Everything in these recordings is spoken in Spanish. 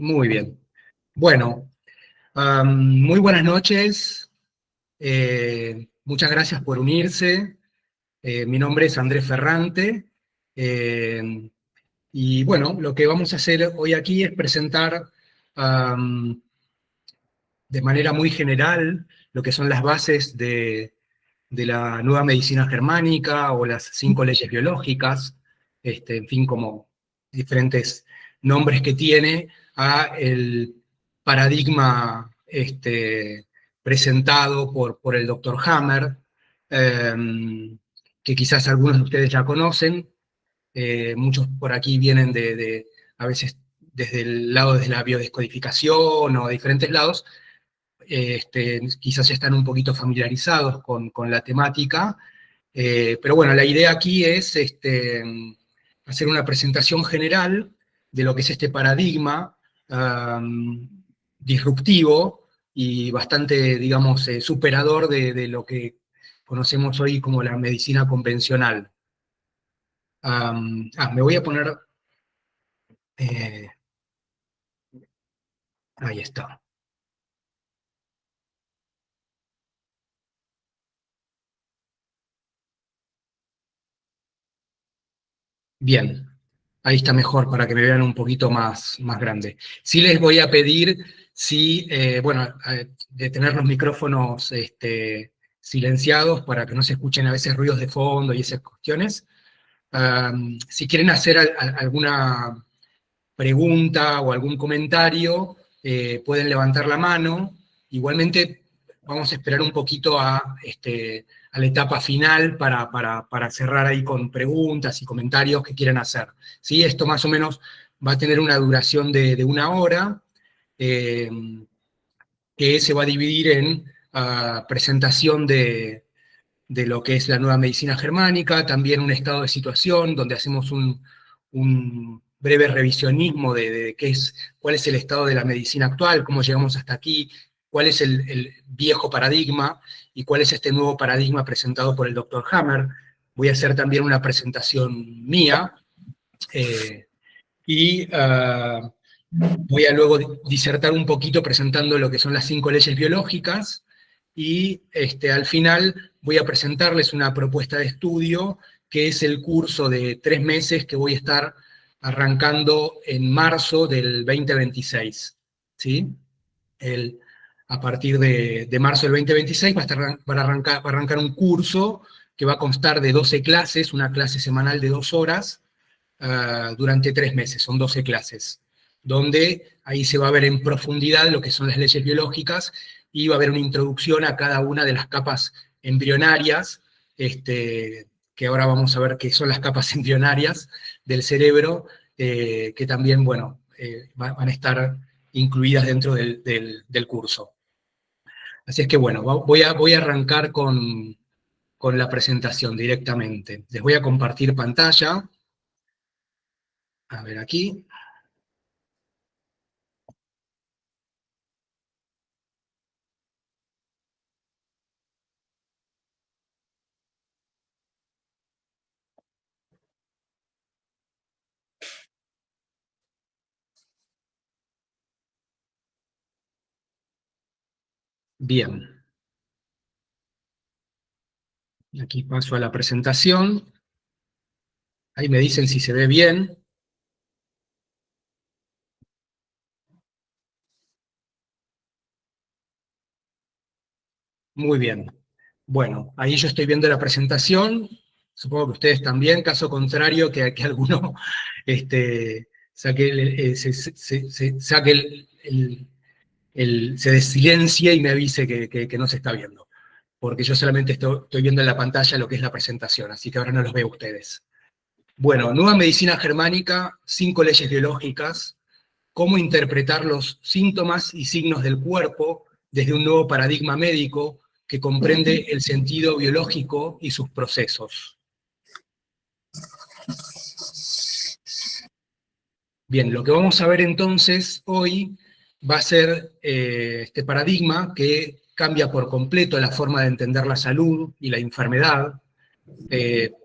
Muy bien. Bueno, muy buenas noches. Muchas gracias por unirse. Mi nombre es Andrés Ferrante. Y bueno, lo que vamos a hacer hoy aquí es presentar de manera muy general lo que son las bases de la nueva medicina germánica o las 5 leyes biológicas, en fin, como diferentes nombres que tiene a el paradigma presentado por el doctor Hammer, que quizás algunos de ustedes ya conocen. Muchos por aquí vienen a veces desde el lado de la biodescodificación o de diferentes lados. Quizás ya están un poquito familiarizados con la temática, pero bueno, la idea aquí es hacer una presentación general de lo que es este paradigma disruptivo y bastante, digamos, superador de lo que conocemos hoy como la medicina convencional. Me voy a poner... eh, ahí está. Bien, ahí está mejor para que me vean un poquito más grande. Sí les voy a pedir, bueno, de tener los micrófonos silenciados para que no se escuchen a veces ruidos de fondo y esas cuestiones. Si quieren hacer alguna pregunta o algún comentario, pueden levantar la mano. Igualmente vamos a esperar un poquito a la etapa final para cerrar ahí con preguntas y comentarios que quieran hacer. ¿Sí? Esto más o menos va a tener una duración de 1 hora, que se va a dividir en presentación de lo que es la nueva medicina germánica, también un estado de situación donde hacemos un breve revisionismo de cuál es el estado de la medicina actual, cómo llegamos hasta aquí, cuál es el viejo paradigma y cuál es este nuevo paradigma presentado por el doctor Hammer. Voy a hacer también una presentación mía y voy a luego disertar un poquito presentando lo que son las 5 leyes biológicas, y al final voy a presentarles una propuesta de estudio, que es el curso de 3 meses que voy a estar arrancando en marzo del 2026. ¿Sí? A partir de marzo del 2026 va a arrancar un curso que va a constar de 12 clases, una clase semanal de 2 horas, durante 3 meses, son 12 clases, donde ahí se va a ver en profundidad lo que son las leyes biológicas y va a haber una introducción a cada una de las capas embrionarias, que ahora vamos a ver qué son las capas embrionarias del cerebro, que también, bueno, van a estar incluidas dentro del curso. Así es que, bueno, voy a arrancar con la presentación directamente. Les voy a compartir pantalla. A ver aquí. Bien. Aquí paso a la presentación. Ahí me dicen si se ve bien. Muy bien. Bueno, ahí yo estoy viendo la presentación. Supongo que ustedes también, caso contrario que alguno saque se desilencie y me avise que no se está viendo. Porque yo solamente estoy viendo en la pantalla lo que es la presentación, así que ahora no los veo a ustedes. Bueno, nueva medicina germánica, 5 leyes biológicas, cómo interpretar los síntomas y signos del cuerpo desde un nuevo paradigma médico que comprende el sentido biológico y sus procesos. Bien, lo que vamos a ver entonces hoy va a ser este paradigma que cambia por completo la forma de entender la salud y la enfermedad,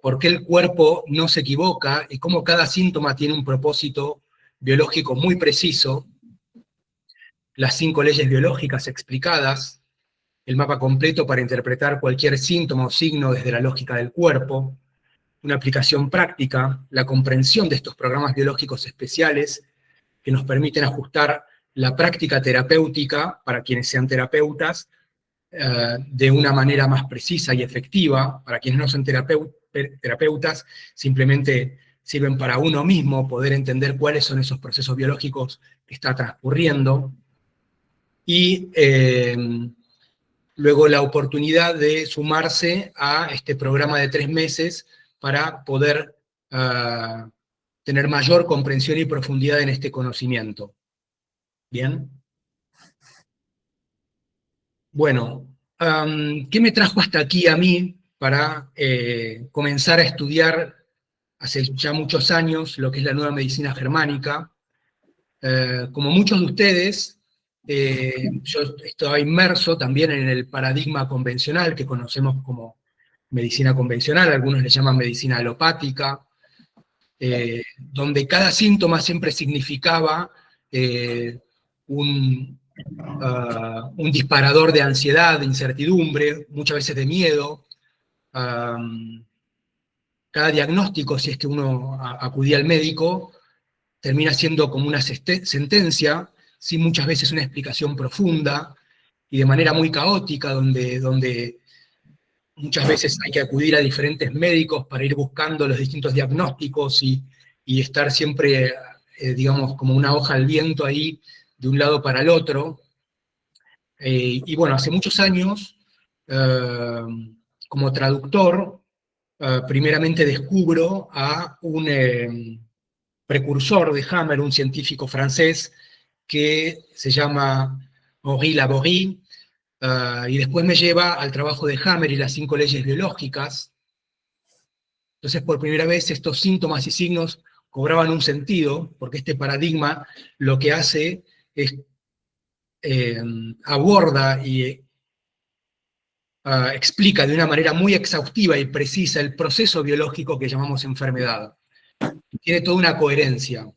por qué el cuerpo no se equivoca y cómo cada síntoma tiene un propósito biológico muy preciso, las 5 leyes biológicas explicadas, el mapa completo para interpretar cualquier síntoma o signo desde la lógica del cuerpo, una aplicación práctica, la comprensión de estos programas biológicos especiales que nos permiten ajustar la práctica terapéutica para quienes sean terapeutas de una manera más precisa y efectiva. Para quienes no son terapeutas, simplemente sirven para uno mismo poder entender cuáles son esos procesos biológicos que está transcurriendo. Y luego la oportunidad de sumarse a este programa de 3 meses para poder tener mayor comprensión y profundidad en este conocimiento. ¿Bien? Bueno, ¿qué me trajo hasta aquí a mí para comenzar a estudiar hace ya muchos años lo que es la nueva medicina germánica? Como muchos de ustedes, yo estaba inmerso también en el paradigma convencional que conocemos como medicina convencional, algunos le llaman medicina alopática, donde cada síntoma siempre significaba un disparador de ansiedad, de incertidumbre, muchas veces de miedo. Cada diagnóstico, si es que uno acudía al médico, termina siendo como una sentencia, sin muchas veces una explicación profunda y de manera muy caótica, donde muchas veces hay que acudir a diferentes médicos para ir buscando los distintos diagnósticos y estar siempre, digamos, como una hoja al viento ahí, de un lado para el otro. Y bueno, hace muchos años, como traductor, primeramente descubro a un precursor de Hammer, un científico francés, que se llama Henri Laborie, y después me lleva al trabajo de Hammer y las 5 leyes biológicas. Entonces, por primera vez, estos síntomas y signos cobraban un sentido, porque este paradigma lo que hace es aborda y explica de una manera muy exhaustiva y precisa el proceso biológico que llamamos enfermedad. Tiene toda una coherencia.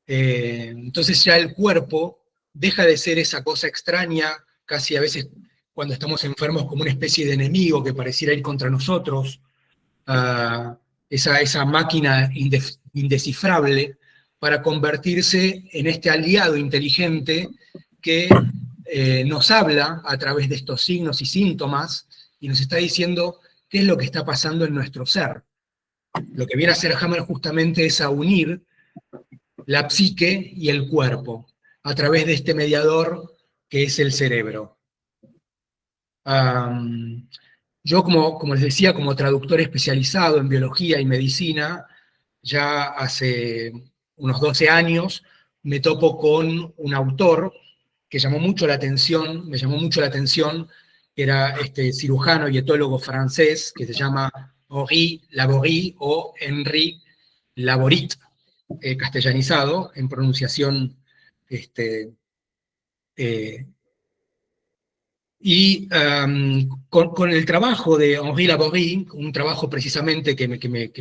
Entonces ya el cuerpo deja de ser esa cosa extraña, casi a veces cuando estamos enfermos como una especie de enemigo que pareciera ir contra nosotros, esa máquina indescifrable, para convertirse en este aliado inteligente que nos habla a través de estos signos y síntomas y nos está diciendo qué es lo que está pasando en nuestro ser. Lo que viene a hacer Hammer justamente es a unir la psique y el cuerpo a través de este mediador que es el cerebro. Yo, como les decía, como traductor especializado en biología y medicina, ya hace unos 12 años me topo con un autor que llamó mucho la atención, me llamó mucho la atención, que era este cirujano y etólogo francés, que se llama Henri Laborie o Henri Laborit, castellanizado, en pronunciación y con el trabajo de Henri Laborie, un trabajo precisamente que me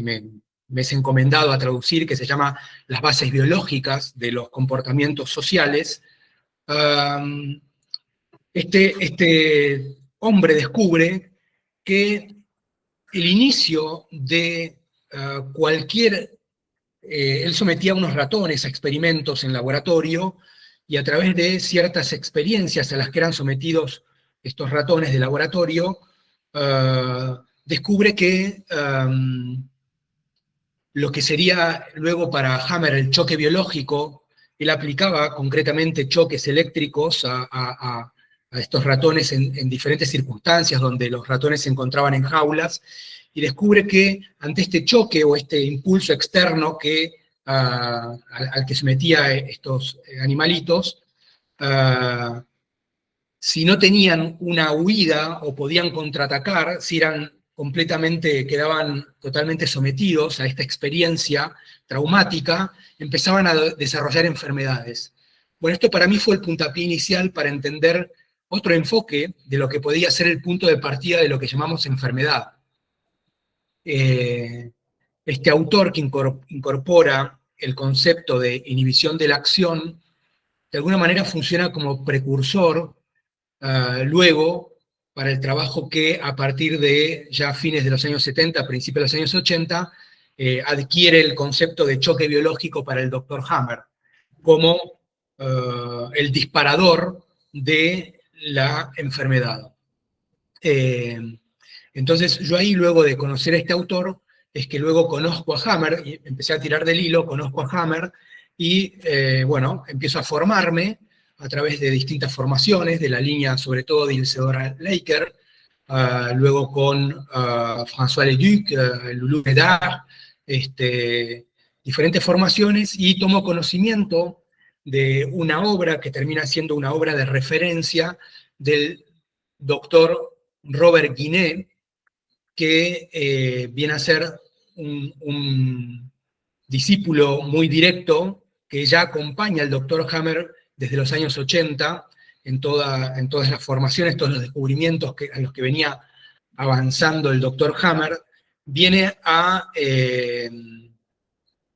es encomendado a traducir, que se llama Las bases biológicas de los comportamientos sociales, este hombre descubre que el inicio de cualquier... él sometía a unos ratones a experimentos en laboratorio y a través de ciertas experiencias a las que eran sometidos estos ratones de laboratorio, descubre que lo que sería luego para Hammer el choque biológico, él aplicaba concretamente choques eléctricos a estos ratones en diferentes circunstancias donde los ratones se encontraban en jaulas, y descubre que ante este choque o este impulso externo al que sometía estos animalitos, si no tenían una huida o podían contraatacar, si quedaban totalmente sometidos a esta experiencia traumática, empezaban a desarrollar enfermedades. Bueno, esto para mí fue el puntapié inicial para entender otro enfoque de lo que podía ser el punto de partida de lo que llamamos enfermedad. Este autor que incorpora el concepto de inhibición de la acción de alguna manera funciona como precursor luego para el trabajo que a partir de ya fines de los años 70, principios de los años 80, adquiere el concepto de choque biológico para el Dr. Hammer, como el disparador de la enfermedad. Entonces yo ahí, luego de conocer a este autor, es que luego conozco a Hammer, y empecé a tirar del hilo, conozco a Hammer, y bueno, empiezo a formarme a través de distintas formaciones, de la línea sobre todo de Isidora Leiker, luego con François Leduc, Loulou Médard, diferentes formaciones, y tomo conocimiento de una obra que termina siendo una obra de referencia del doctor Robert Guinet, que viene a ser un discípulo muy directo que ya acompaña al doctor Hammer desde los años 80 en todas las formaciones, todos los descubrimientos a los que venía avanzando el doctor Hammer. Viene a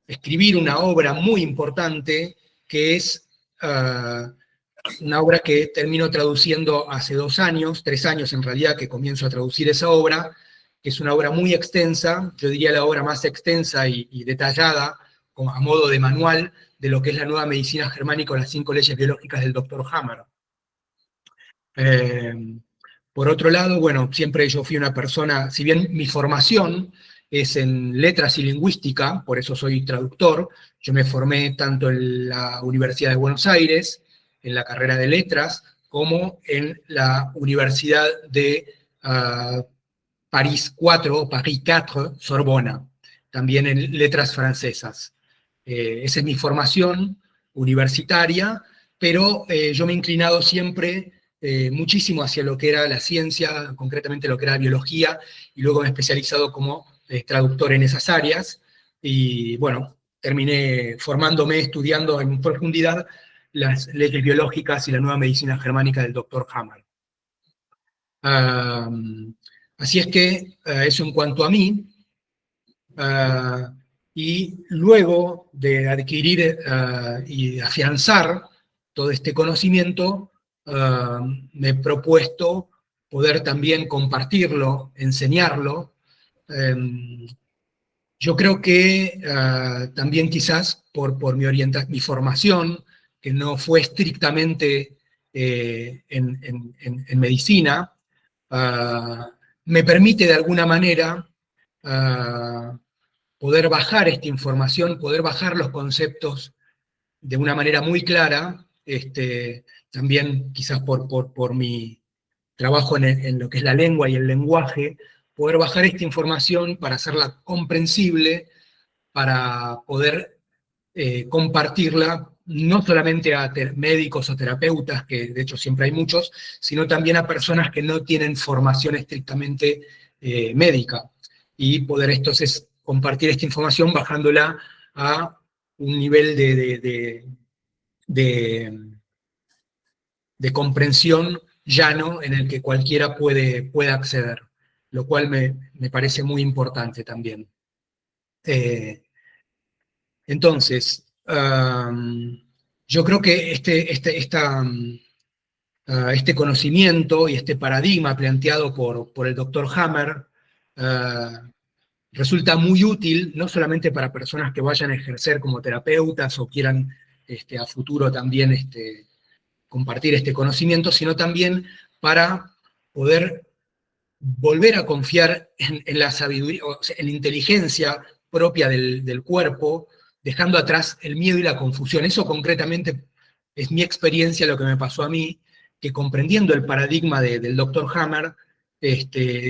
escribir una obra muy importante que es una obra que termino traduciendo hace 2 años, 3 años en realidad, que comienzo a traducir esa obra, que es una obra muy extensa, yo diría la obra más extensa y detallada, a modo de manual, de lo que es la nueva medicina germánica o las 5 leyes biológicas del Dr. Hammer. Por otro lado, bueno, siempre yo fui una persona, si bien mi formación es en letras y lingüística, por eso soy traductor, yo me formé tanto en la Universidad de Buenos Aires, en la carrera de letras, como en la Universidad de París 4, Paris 4, Sorbona, también en letras francesas. Esa es mi formación universitaria, pero yo me he inclinado siempre muchísimo hacia lo que era la ciencia, concretamente lo que era la biología, y luego me he especializado como traductor en esas áreas, y bueno, terminé formándome, estudiando en profundidad las leyes biológicas y la nueva medicina germánica del Dr. Hammer. Así es que eso en cuanto a mí, y luego de adquirir y afianzar todo este conocimiento, me he propuesto poder también compartirlo, enseñarlo. Yo creo que también quizás por mi formación, que no fue estrictamente en medicina, me permite de alguna manera poder bajar esta información, poder bajar los conceptos de una manera muy clara, también quizás por mi trabajo en lo que es la lengua y el lenguaje, poder bajar esta información para hacerla comprensible, para poder compartirla no solamente a médicos o terapeutas, que de hecho siempre hay muchos, sino también a personas que no tienen formación estrictamente médica, y poder entonces compartir esta información bajándola a un nivel de comprensión llano en el que cualquiera puede acceder, lo cual me parece muy importante también. Entonces, yo creo que este conocimiento y este paradigma planteado por el doctor Hammer resulta muy útil, no solamente para personas que vayan a ejercer como terapeutas o quieran a futuro también compartir este conocimiento, sino también para poder volver a confiar en la sabiduría, o sea, en la inteligencia propia del cuerpo, dejando atrás el miedo y la confusión. Eso concretamente es mi experiencia, lo que me pasó a mí, que comprendiendo el paradigma del Dr. Hammer,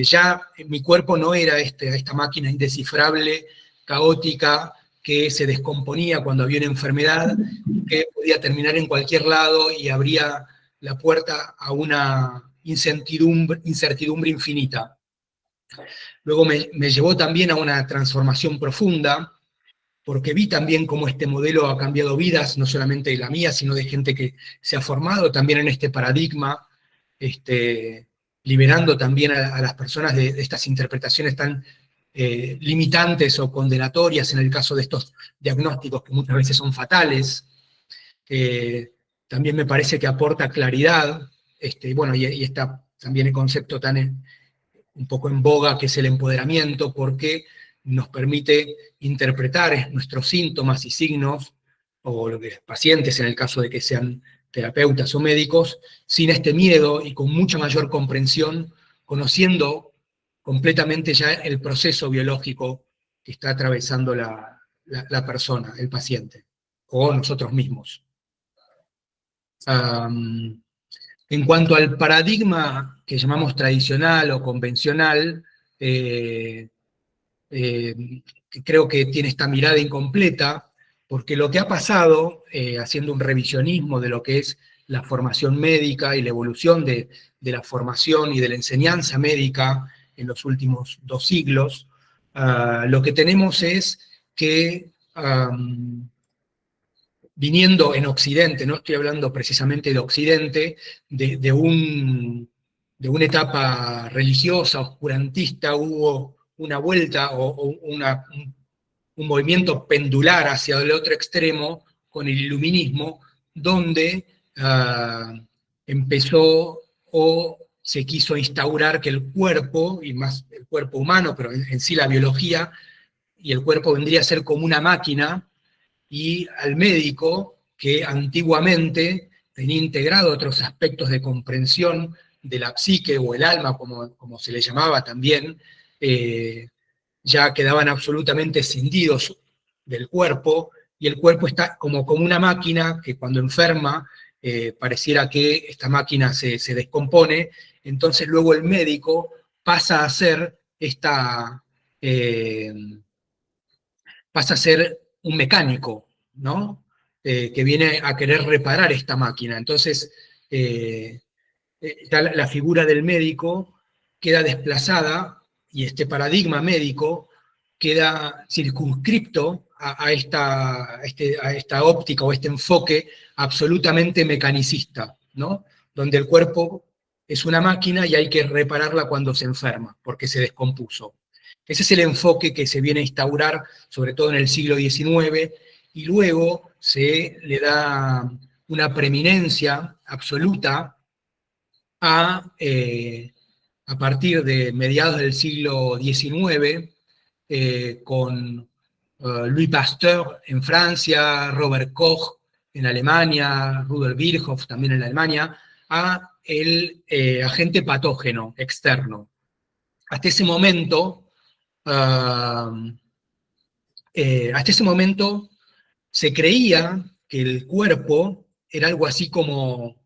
ya mi cuerpo no era esta máquina indescifrable, caótica, que se descomponía cuando había una enfermedad, que podía terminar en cualquier lado y abría la puerta a una incertidumbre infinita. Luego me llevó también a una transformación profunda, porque vi también cómo este modelo ha cambiado vidas, no solamente la mía, sino de gente que se ha formado también en este paradigma, liberando también a las personas de estas interpretaciones tan limitantes o condenatorias en el caso de estos diagnósticos que muchas veces son fatales. también me parece que aporta claridad, bueno, y está también el concepto tan un poco en boga que es el empoderamiento, porque nos permite interpretar nuestros síntomas y signos, o los pacientes en el caso de que sean terapeutas o médicos, sin este miedo y con mucha mayor comprensión, conociendo completamente ya el proceso biológico que está atravesando la persona, el paciente, o nosotros mismos. En cuanto al paradigma que llamamos tradicional o convencional, creo que tiene esta mirada incompleta, porque lo que ha pasado, haciendo un revisionismo de lo que es la formación médica y la evolución de la formación y de la enseñanza médica en los últimos 2 siglos, lo que tenemos es que viniendo en Occidente, no estoy hablando precisamente de Occidente, de una etapa religiosa, oscurantista, hubo una vuelta o un movimiento pendular hacia el otro extremo con el iluminismo, donde empezó o se quiso instaurar que el cuerpo, y más el cuerpo humano, pero en sí la biología, y el cuerpo vendría a ser como una máquina, y al médico, que antiguamente tenía integrado otros aspectos de comprensión de la psique o el alma, como se le llamaba también, ya quedaban absolutamente escindidos del cuerpo, y el cuerpo está como una máquina que cuando enferma pareciera que esta máquina se descompone, entonces luego el médico pasa a ser eh, pasa a ser un mecánico, ¿no? Que viene a querer reparar esta máquina. Entonces, ya la figura del médico queda desplazada y este paradigma médico queda circunscripto a esta óptica o este enfoque absolutamente mecanicista, ¿no? Donde el cuerpo es una máquina y hay que repararla cuando se enferma, porque se descompuso. Ese es el enfoque que se viene a instaurar, sobre todo en el siglo XIX, y luego se le da una preeminencia absoluta a partir de mediados del siglo XIX, con Louis Pasteur en Francia, Robert Koch en Alemania, Rudolf Virchow también en Alemania, a el agente patógeno externo. Uh, hasta ese momento se creía que el cuerpo era algo así como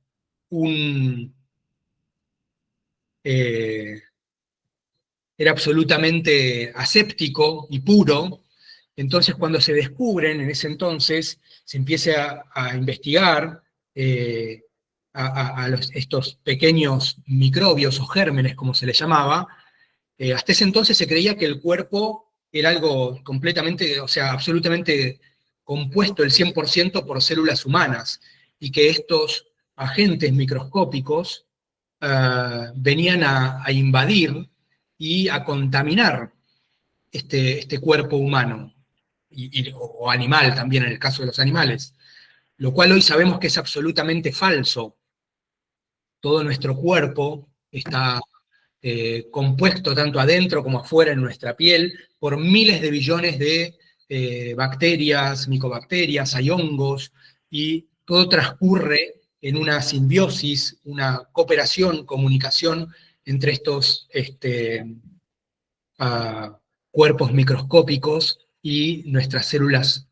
eh, era absolutamente aséptico y puro. Entonces, cuando se descubren, en ese entonces, se empieza a investigar estos pequeños microbios o gérmenes, como se les llamaba. Hasta ese entonces se creía que el cuerpo era algo completamente, o sea, absolutamente compuesto el 100% por células humanas, y que estos agentes microscópicos venían a invadir y a contaminar este cuerpo humano, o animal también en el caso de los animales, lo cual hoy sabemos que es absolutamente falso. Todo nuestro cuerpo está compuesto tanto adentro como afuera en nuestra piel por miles de billones de bacterias, micobacterias, hay hongos, y todo transcurre en una simbiosis, una cooperación, comunicación entre estos cuerpos microscópicos y nuestras células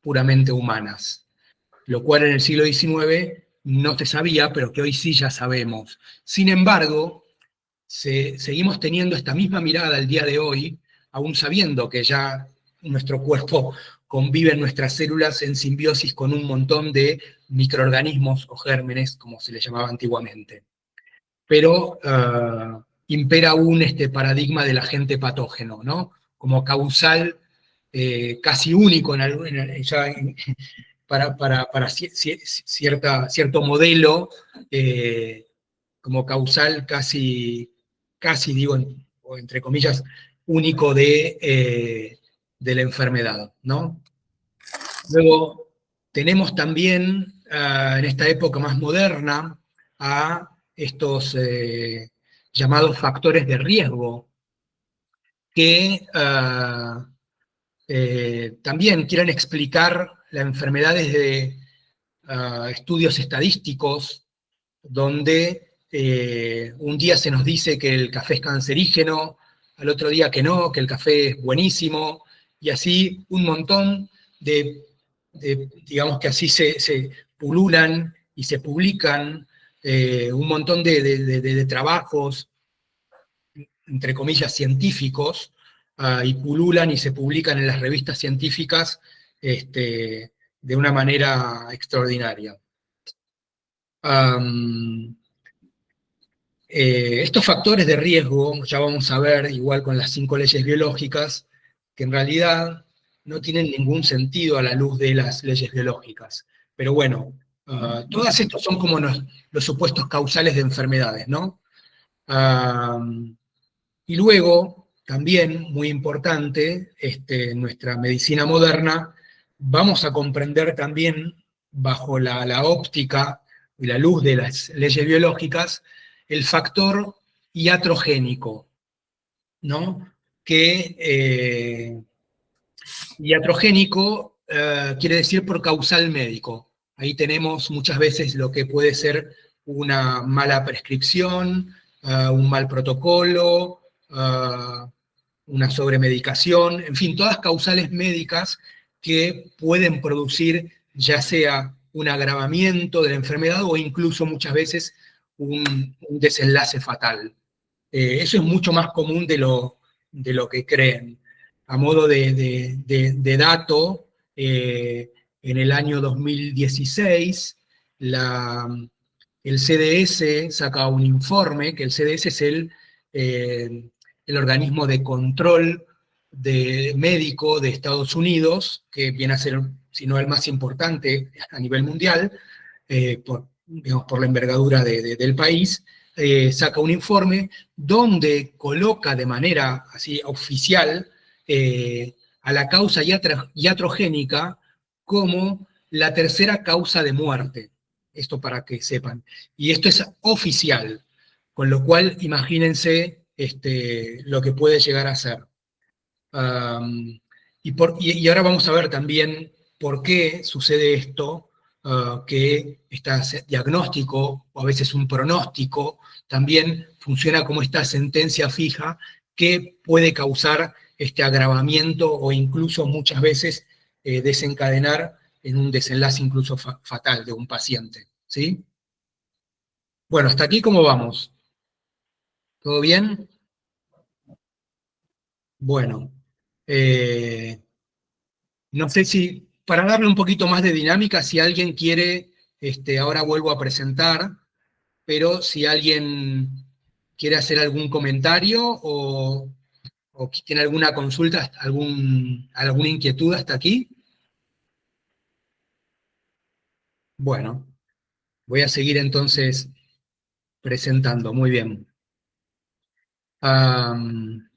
puramente humanas, lo cual en el siglo XIX no se sabía, pero que hoy sí ya sabemos. Sin embargo, seguimos teniendo esta misma mirada al día de hoy, aún sabiendo que ya nuestro cuerpo convive en nuestras células en simbiosis con un montón de microorganismos o gérmenes, como se les llamaba antiguamente. Pero impera aún este paradigma del agente patógeno, ¿no? Como causal casi único para cierto modelo, como causal casi digo, o entre comillas, único de la enfermedad, ¿no? Luego tenemos también en esta época más moderna, a estos llamados factores de riesgo, que también quieren explicar la enfermedad desde estudios estadísticos, donde un día se nos dice que el café es cancerígeno, al otro día que no, que el café es buenísimo, y así un montón digamos que así se pululan y se publican un montón de trabajos, entre comillas, científicos, y pululan y se publican en las revistas científicas de una manera extraordinaria. Estos factores de riesgo, ya vamos a ver, igual con las 5 leyes biológicas, que en realidad no tienen ningún sentido a la luz de las leyes biológicas. Pero bueno, todas estos son como los supuestos causales de enfermedades, ¿no? Y luego, también muy importante, en nuestra medicina moderna, vamos a comprender también, bajo la óptica y la luz de las leyes biológicas, el factor iatrogénico, ¿no? Que iatrogénico quiere decir por causal médico. Ahí tenemos muchas veces lo que puede ser una mala prescripción, un mal protocolo, una sobremedicación, en fin, todas causales médicas que pueden producir ya sea un agravamiento de la enfermedad o incluso muchas veces un desenlace fatal. Eso es mucho más común de lo que creen. A modo de dato, en el año 2016, el CDS saca un informe, que el CDS es el organismo de control médico de Estados Unidos, que viene a ser, si no el más importante a nivel mundial, digamos, por la envergadura del país, saca un informe donde coloca de manera así oficial a la causa iatrogénica como la tercera causa de muerte. Esto para que sepan. Y esto es oficial, con lo cual imagínense lo que puede llegar a ser. Y ahora vamos a ver también por qué sucede esto, que este diagnóstico, o a veces un pronóstico, también funciona como esta sentencia fija que puede causar este agravamiento o incluso muchas veces desencadenar en un desenlace incluso fatal de un paciente. ¿Sí? Bueno, hasta aquí, ¿cómo vamos? ¿Todo bien? Bueno. No sé si, para darle un poquito más de dinámica, si alguien quiere, ahora vuelvo a presentar, pero si alguien quiere hacer algún comentario o tiene alguna consulta, alguna inquietud hasta aquí, bueno, voy a seguir entonces presentando. Muy bien. Am,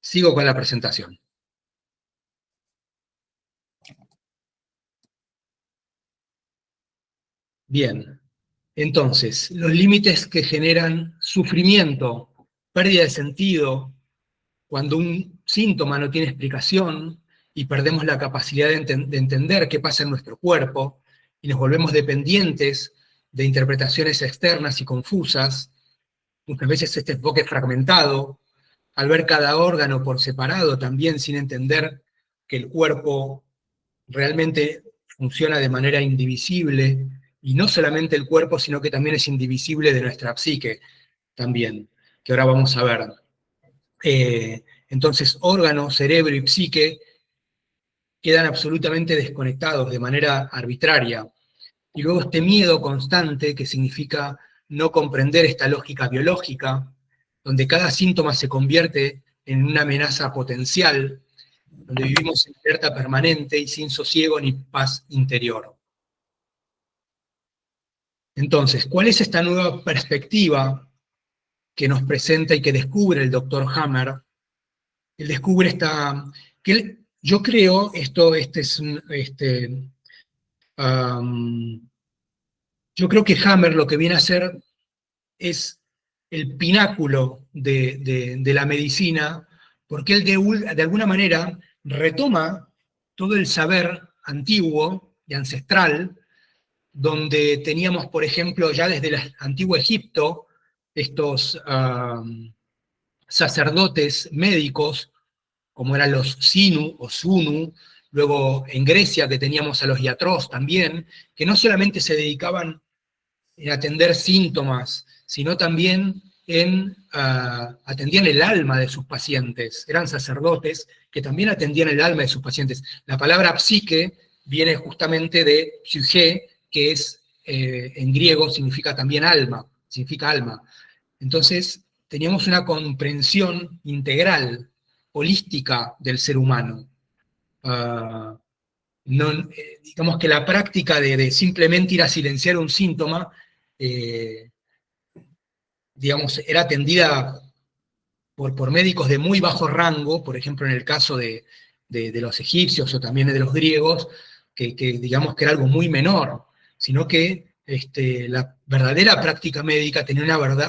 Sigo con la presentación. Bien. Entonces, los límites que generan sufrimiento, pérdida de sentido, cuando un síntoma no tiene explicación y perdemos la capacidad de entender qué pasa en nuestro cuerpo y nos volvemos dependientes de interpretaciones externas y confusas, muchas veces este enfoque fragmentado, al ver cada órgano por separado también sin entender que el cuerpo realmente funciona de manera indivisible, y no solamente el cuerpo, sino que también es indivisible de nuestra psique también, que ahora vamos a ver. Entonces, órgano, cerebro y psique quedan absolutamente desconectados de manera arbitraria. Y luego este miedo constante, que significa no comprender esta lógica biológica, donde cada síntoma se convierte en una amenaza potencial, donde vivimos en alerta permanente y sin sosiego ni paz interior. Entonces, ¿cuál es esta nueva perspectiva que nos presenta y que descubre el doctor Hammer. Él descubre yo creo, yo creo que Hammer lo que viene a hacer es el pináculo de la medicina, porque él de alguna manera retoma todo el saber antiguo y ancestral, donde teníamos, por ejemplo, ya desde el antiguo Egipto, estos sacerdotes médicos, como eran los Sinu o Sunu, luego en Grecia que teníamos a los iatros también, que no solamente se dedicaban en atender síntomas, sino también atendían el alma de sus pacientes. Eran sacerdotes que también atendían el alma de sus pacientes. La palabra psique viene justamente de psyche, que es, en griego significa también alma, significa alma. Entonces, teníamos una comprensión integral, holística del ser humano. Digamos que la práctica de simplemente ir a silenciar un síntoma, digamos, era atendida por médicos de muy bajo rango, por ejemplo, en el caso de los egipcios o también de los griegos, que digamos que era algo muy menor, sino que la verdadera práctica médica tenía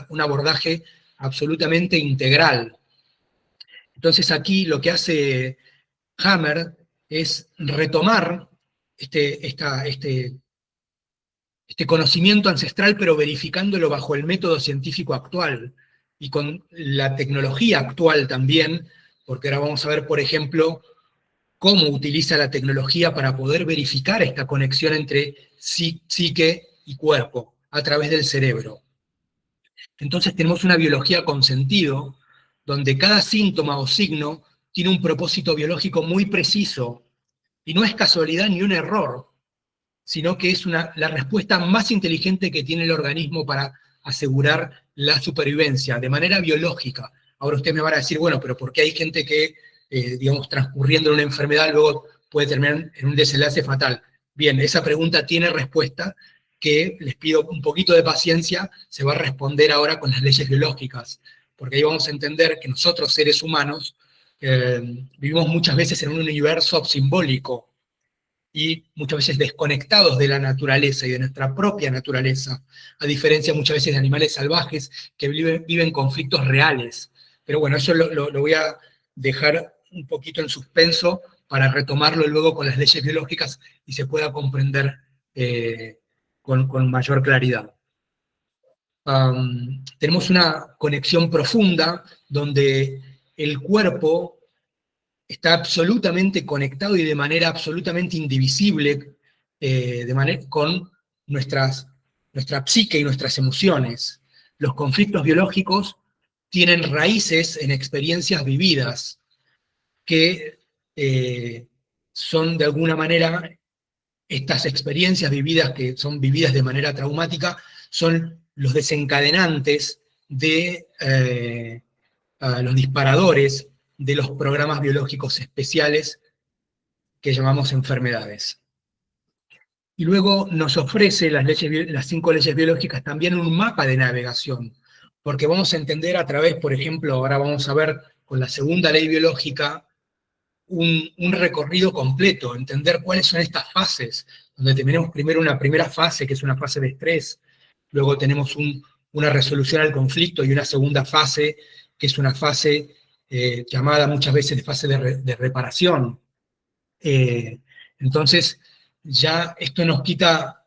un abordaje absolutamente integral. Entonces aquí lo que hace Hammer es retomar este conocimiento ancestral, pero verificándolo bajo el método científico actual y con la tecnología actual también, porque ahora vamos a ver, por ejemplo, cómo utiliza la tecnología para poder verificar esta conexión entre psique y cuerpo a través del cerebro. Entonces tenemos una biología con sentido, donde cada síntoma o signo tiene un propósito biológico muy preciso, y no es casualidad ni un error, sino que es la respuesta más inteligente que tiene el organismo para asegurar la supervivencia, de manera biológica. Ahora usted me va a decir, bueno, pero ¿por qué hay gente que, digamos, transcurriendo una enfermedad luego puede terminar en un desenlace fatal? Bien, esa pregunta tiene respuesta, que les pido un poquito de paciencia, se va a responder ahora con las leyes biológicas, porque ahí vamos a entender que nosotros, seres humanos, vivimos muchas veces en un universo simbólico, y muchas veces desconectados de la naturaleza y de nuestra propia naturaleza, a diferencia muchas veces de animales salvajes que viven conflictos reales. Pero bueno, eso lo voy a dejar un poquito en suspenso para retomarlo luego con las leyes biológicas y se pueda comprender con mayor claridad. Tenemos una conexión profunda donde el cuerpo está absolutamente conectado y de manera absolutamente indivisible con nuestra psique y nuestras emociones. Los conflictos biológicos tienen raíces en experiencias vividas que son de alguna manera, estas experiencias vividas que son vividas de manera traumática, son los desencadenantes de los disparadores de los programas biológicos especiales que llamamos enfermedades. Y luego nos ofrece las 5 leyes biológicas también un mapa de navegación, porque vamos a entender a través, por ejemplo, ahora vamos a ver con la segunda ley biológica un recorrido completo, entender cuáles son estas fases, donde tenemos primero una primera fase, que es una fase de estrés, luego tenemos una resolución al conflicto y una segunda fase, que es una fase llamada muchas veces fase de reparación. Entonces, ya esto nos quita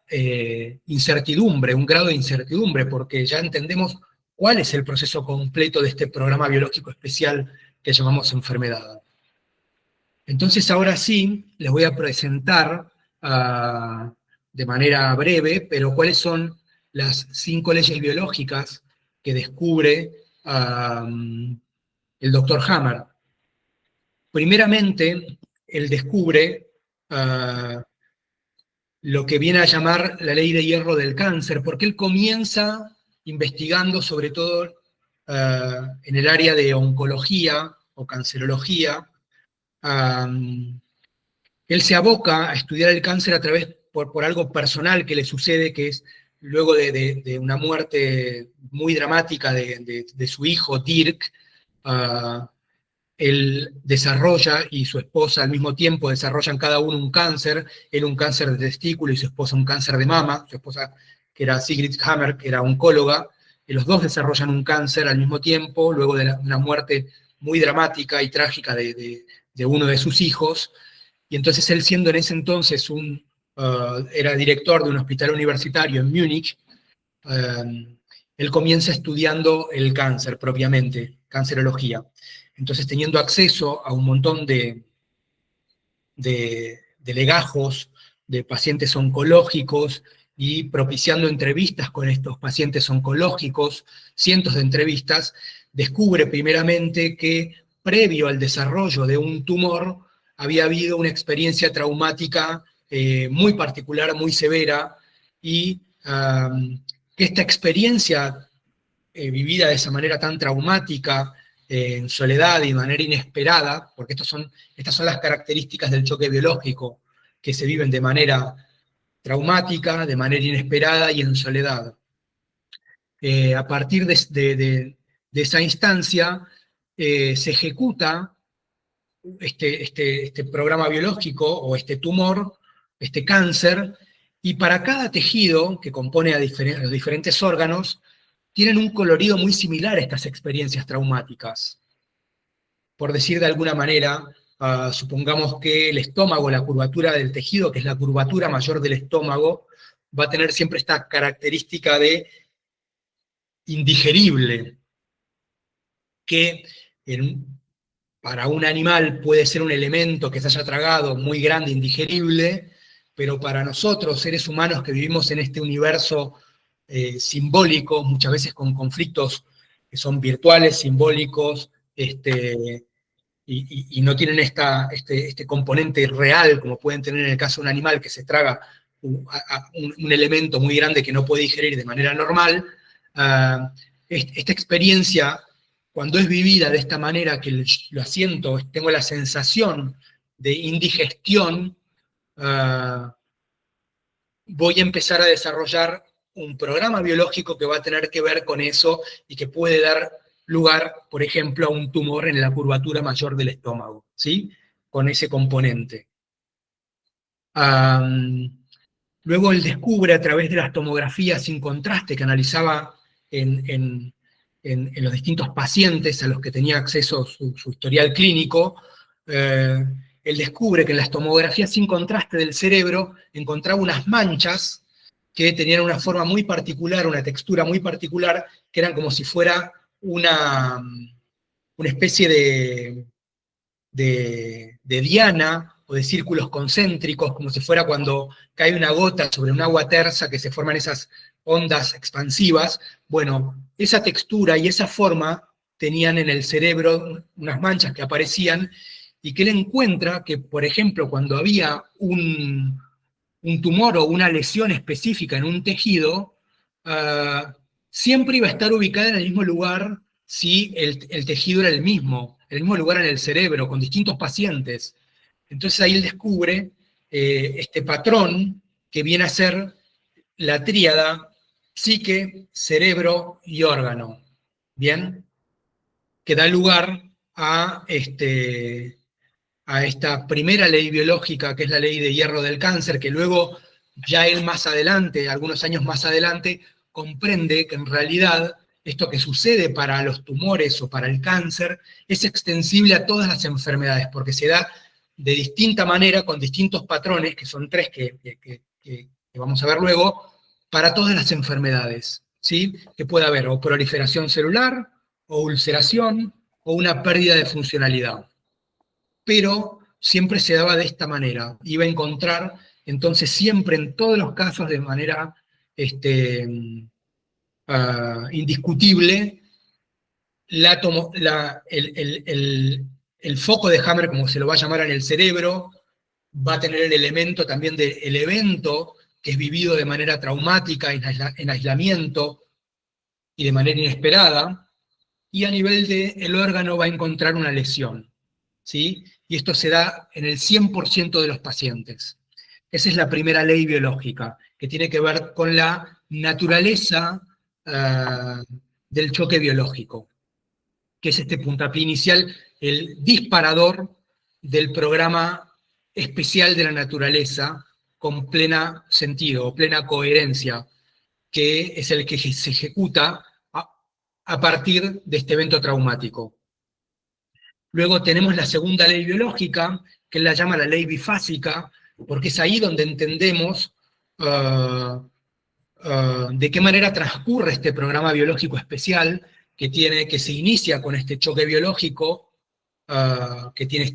incertidumbre, un grado de incertidumbre, porque ya entendemos cuál es el proceso completo de este programa biológico especial que llamamos enfermedad. Entonces, ahora sí, les voy a presentar de manera breve, pero cuáles son las 5 leyes biológicas que descubre el doctor Hammer. Primeramente, él descubre lo que viene a llamar la ley de hierro del cáncer, porque él comienza investigando sobre todo en el área de oncología o cancerología. Él se aboca a estudiar el cáncer a través, por algo personal que le sucede, que es luego de una muerte muy dramática de su hijo, Dirk, él desarrolla y su esposa al mismo tiempo desarrollan cada uno un cáncer, él un cáncer de testículo y su esposa un cáncer de mama, su esposa que era Sigrid Hammer, que era oncóloga, y los dos desarrollan un cáncer al mismo tiempo, luego de una muerte muy dramática y trágica de uno de sus hijos, y entonces él siendo en ese entonces era director de un hospital universitario en Múnich, él comienza estudiando el cáncer propiamente, cancerología. Entonces, teniendo acceso a un montón de legajos de pacientes oncológicos y propiciando entrevistas con estos pacientes oncológicos, cientos de entrevistas, descubre primeramente que previo al desarrollo de un tumor había habido una experiencia traumática muy particular, muy severa, y que esta experiencia vivida de esa manera tan traumática, en soledad y de manera inesperada, porque estas son las características del choque biológico, que se viven de manera traumática, de manera inesperada y en soledad. A partir de esa instancia, se ejecuta este programa biológico o este tumor, este cáncer, y para cada tejido que compone a los diferentes órganos, tienen un colorido muy similar a estas experiencias traumáticas. Por decir de alguna manera, supongamos que el estómago, la curvatura del tejido, que es la curvatura mayor del estómago, va a tener siempre esta característica de indigerible, que para un animal puede ser un elemento que se haya tragado muy grande, indigerible, pero para nosotros, seres humanos que vivimos en este universo simbólico, muchas veces con conflictos que son virtuales, simbólicos, y no tienen este componente real, como pueden tener en el caso de un animal que se traga un elemento muy grande que no puede digerir de manera normal. Esta experiencia, cuando es vivida de esta manera, que lo siento, tengo la sensación de indigestión, voy a empezar a desarrollar un programa biológico que va a tener que ver con eso y que puede dar lugar, por ejemplo, a un tumor en la curvatura mayor del estómago, ¿sí? Con ese componente. Luego él descubre a través de las tomografías sin contraste que analizaba en los distintos pacientes a los que tenía acceso su historial clínico, él descubre que en las tomografías sin contraste del cerebro encontraba unas manchas que tenían una forma muy particular, una textura muy particular, que eran como si fuera una especie de diana o de círculos concéntricos, como si fuera cuando cae una gota sobre un agua tersa que se forman esas ondas expansivas. Bueno, esa textura y esa forma tenían en el cerebro unas manchas que aparecían, y que él encuentra que, por ejemplo, cuando había un tumor o una lesión específica en un tejido, siempre iba a estar ubicada en el mismo lugar si el tejido era el mismo lugar en el cerebro, con distintos pacientes. Entonces ahí él descubre este patrón que viene a ser la tríada psique, cerebro y órgano. ¿Bien? Que da lugar a esta primera ley biológica, que es la ley de hierro del cáncer, que luego ya él más adelante, algunos años más adelante, comprende que en realidad esto que sucede para los tumores o para el cáncer es extensible a todas las enfermedades, porque se da de distinta manera, con distintos patrones, que son tres que vamos a ver luego, para todas las enfermedades, ¿sí? Que puede haber o proliferación celular, o ulceración, o una pérdida de funcionalidad. Pero siempre se daba de esta manera. Iba a encontrar, entonces, siempre en todos los casos, de manera indiscutible, el foco de Hammer, como se lo va a llamar en el cerebro, va a tener el elemento también del evento que es vivido de manera traumática, en aislamiento y de manera inesperada, y a nivel del órgano va a encontrar una lesión, ¿sí? Y esto se da en el 100% de los pacientes. Esa es la primera ley biológica, que tiene que ver con la naturaleza del choque biológico, que es este puntapié inicial, el disparador del programa especial de la naturaleza con plena sentido, o plena coherencia, que es el que se ejecuta a partir de este evento traumático. Luego tenemos la segunda ley biológica, que él la llama la ley bifásica, porque es ahí donde entendemos de qué manera transcurre este programa biológico especial que se inicia con este choque biológico, que tiene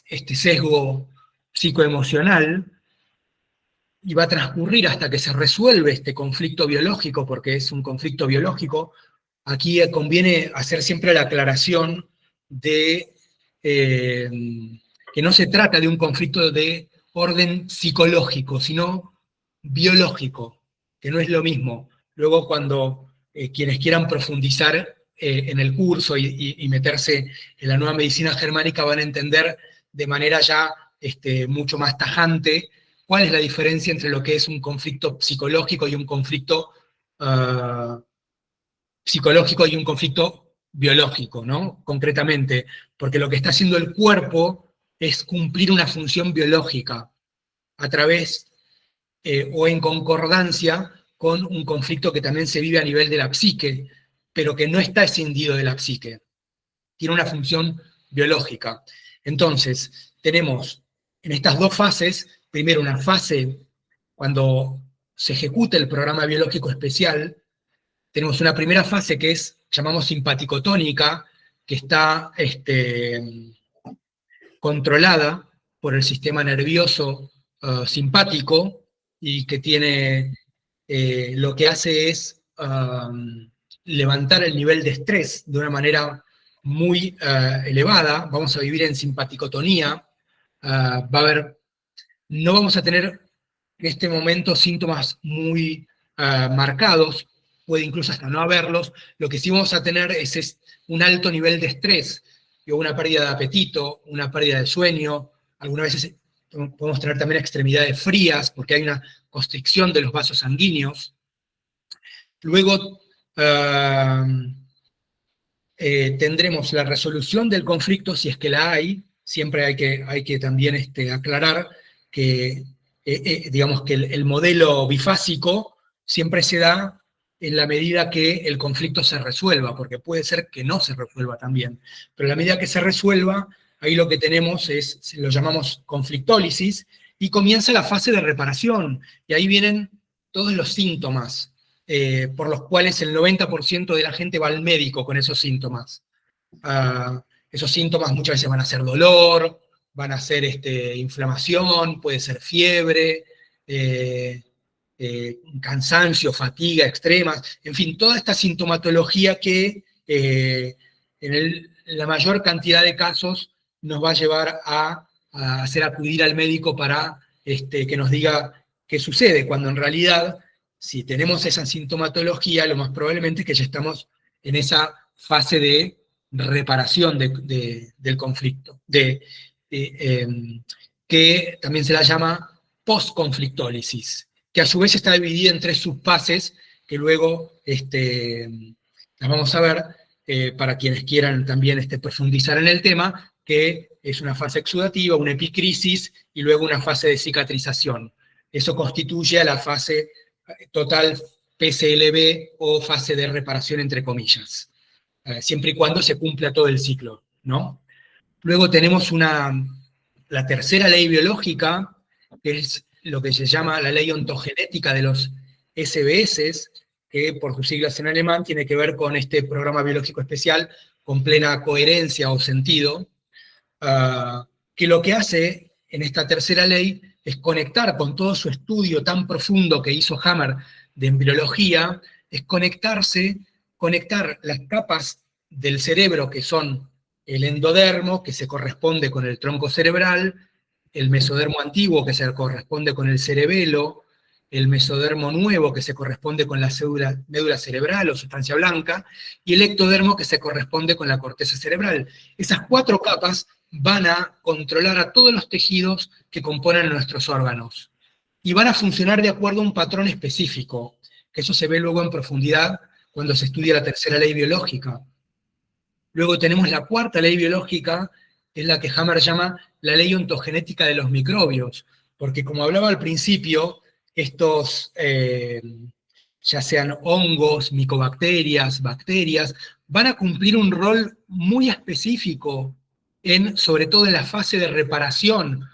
este sesgo psicoemocional, y va a transcurrir hasta que se resuelve este conflicto biológico, porque es un conflicto biológico. Aquí conviene hacer siempre la aclaración de que no se trata de un conflicto de orden psicológico, sino biológico, que no es lo mismo. Luego cuando quienes quieran profundizar en el curso y meterse en la nueva medicina germánica van a entender de manera ya mucho más tajante cuál es la diferencia entre lo que es un conflicto psicológico y un conflicto biológico, ¿no? Concretamente, porque lo que está haciendo el cuerpo es cumplir una función biológica a través o en concordancia con un conflicto que también se vive a nivel de la psique, pero que no está escindido de la psique. Tiene una función biológica. Entonces, tenemos en estas dos fases, primero una fase cuando se ejecuta el programa biológico especial, tenemos una primera fase que llamamos simpaticotónica, que está controlada por el sistema nervioso simpático y que tiene, lo que hace es levantar el nivel de estrés de una manera muy elevada. Vamos a vivir en simpaticotonía, no vamos a tener en este momento síntomas muy marcados, puede incluso hasta no haberlos. Lo que sí vamos a tener es un alto nivel de estrés, una pérdida de apetito, una pérdida de sueño, algunas veces podemos tener también extremidades frías, porque hay una constricción de los vasos sanguíneos. Luego tendremos la resolución del conflicto, si es que la hay. Siempre hay que también aclarar que, digamos que el modelo bifásico siempre se da en la medida que el conflicto se resuelva, porque puede ser que no se resuelva también. Pero en la medida que se resuelva, ahí lo que tenemos lo llamamos conflictólisis, y comienza la fase de reparación, y ahí vienen todos los síntomas, por los cuales el 90% de la gente va al médico con esos síntomas. Esos síntomas muchas veces van a ser dolor, van a ser inflamación, puede ser fiebre, cansancio, fatiga extremas, en fin, toda esta sintomatología que en la mayor cantidad de casos nos va a llevar a hacer acudir al médico para que nos diga qué sucede, cuando en realidad, si tenemos esa sintomatología, lo más probablemente es que ya estamos en esa fase de reparación del conflicto, que también se la llama postconflictólisis, que a su vez está dividida en 3 subfases, que luego las vamos a ver para quienes quieran también profundizar en el tema, que es una fase exudativa, una epicrisis y luego una fase de cicatrización. Eso constituye a la fase total PCLB o fase de reparación entre comillas, siempre y cuando se cumpla todo el ciclo, ¿no? Luego tenemos la tercera ley biológica, que es lo que se llama la ley ontogenética de los SBS, que por sus siglas en alemán tiene que ver con este programa biológico especial con plena coherencia o sentido, que lo que hace en esta tercera ley es conectar con todo su estudio tan profundo que hizo Hammer de embriología, es conectar las capas del cerebro que son el endodermo, que se corresponde con el tronco cerebral, el mesodermo antiguo, que se corresponde con el cerebelo, el mesodermo nuevo, que se corresponde con la médula cerebral o sustancia blanca, y el ectodermo, que se corresponde con la corteza cerebral. Esas 4 capas van a controlar a todos los tejidos que componen nuestros órganos, y van a funcionar de acuerdo a un patrón específico. que eso se ve luego en profundidad cuando se estudia la tercera ley biológica. Luego tenemos la cuarta ley biológica, que es la que Hammer llama la ley ontogenética de los microbios, porque como hablaba al principio, estos, ya sean hongos, micobacterias, bacterias, van a cumplir un rol muy específico, sobre todo en la fase de reparación,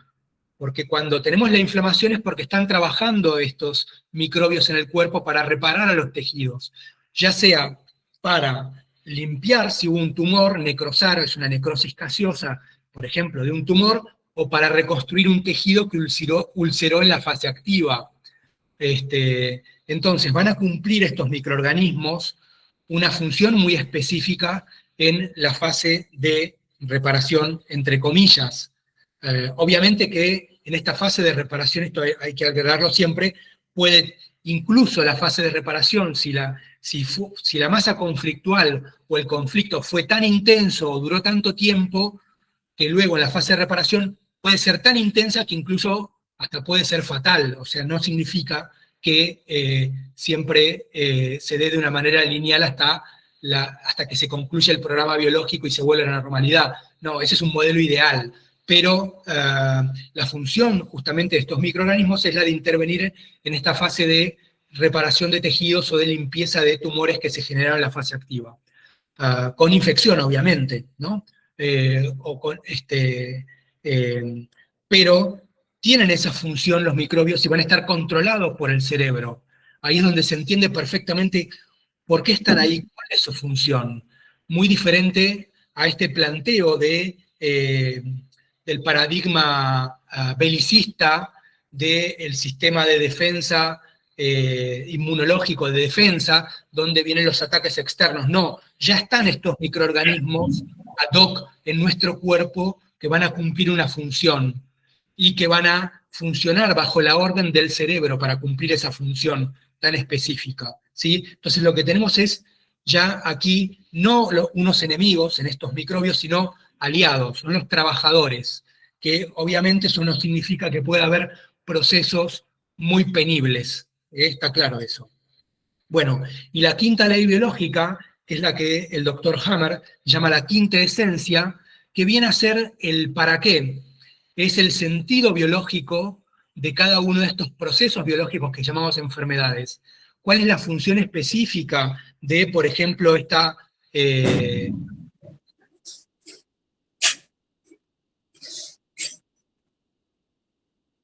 porque cuando tenemos la inflamación es porque están trabajando estos microbios en el cuerpo para reparar a los tejidos, ya sea para limpiar si hubo un tumor, necrosar, es una necrosis gaseosa, por ejemplo, de un tumor, o para reconstruir un tejido que ulceró en la fase activa. Entonces, van a cumplir estos microorganismos una función muy específica en la fase de reparación, entre comillas. Obviamente que en esta fase de reparación, esto hay que aclararlo siempre, puede incluso la fase de reparación, si la masa conflictual o el conflicto fue tan intenso o duró tanto tiempo, que luego en la fase de reparación puede ser tan intensa que incluso hasta puede ser fatal. O sea, no significa que siempre se dé de una manera lineal hasta que se concluya el programa biológico y se vuelve a la normalidad. No, ese es un modelo ideal. Pero la función justamente de estos microorganismos es la de intervenir en esta fase de reparación de tejidos o de limpieza de tumores que se generan en la fase activa. Con infección, obviamente, ¿no? Pero tienen esa función los microbios y van a estar controlados por el cerebro. Ahí es donde se entiende perfectamente por qué están ahí, cuál es su función. Muy diferente a este planteo del paradigma belicista del sistema de defensa inmunológico de defensa, donde vienen los ataques externos. No, ya están estos microorganismos ad hoc en nuestro cuerpo que van a cumplir una función y que van a funcionar bajo la orden del cerebro para cumplir esa función tan específica, ¿sí? Entonces lo que tenemos es ya aquí no unos enemigos en estos microbios, sino aliados, son los trabajadores, que obviamente eso no significa que pueda haber procesos muy penibles, está claro eso. Bueno, y la quinta ley biológica, que es la que el doctor Hammer llama la quinta esencia, que viene a ser el para qué, es el sentido biológico de cada uno de estos procesos biológicos que llamamos enfermedades. ¿Cuál es la función específica de, por ejemplo, esta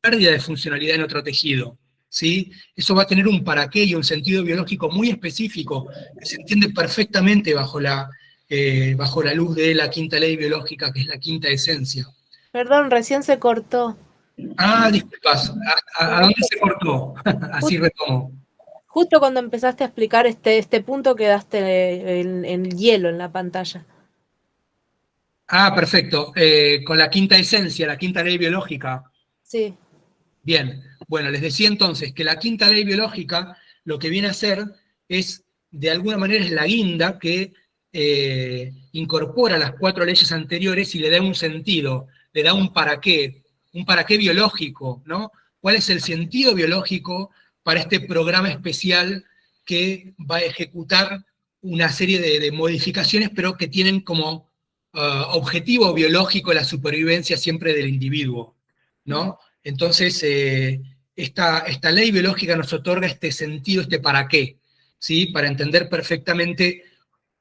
pérdida de funcionalidad en otro tejido? ¿Sí? Eso va a tener un para qué y un sentido biológico muy específico, que se entiende perfectamente bajo la luz de la quinta ley biológica, que es la quinta esencia. Perdón, recién se cortó. Ah, disculpas, ¿a dónde se cortó? Así retomo. Justo cuando empezaste a explicar este punto quedaste en hielo en la pantalla. Ah, perfecto. Con la quinta esencia, la quinta ley biológica. Sí. Bien, bueno, les decía entonces que la quinta ley biológica lo que viene a hacer es, de alguna manera, es la guinda que incorpora las 4 leyes anteriores y le da un sentido, le da un para qué biológico, ¿no? ¿Cuál es el sentido biológico para este programa especial que va a ejecutar una serie de modificaciones, pero que tienen como objetivo biológico la supervivencia siempre del individuo, ¿no? Entonces, esta ley biológica nos otorga este sentido, este para qué, ¿sí? Para entender perfectamente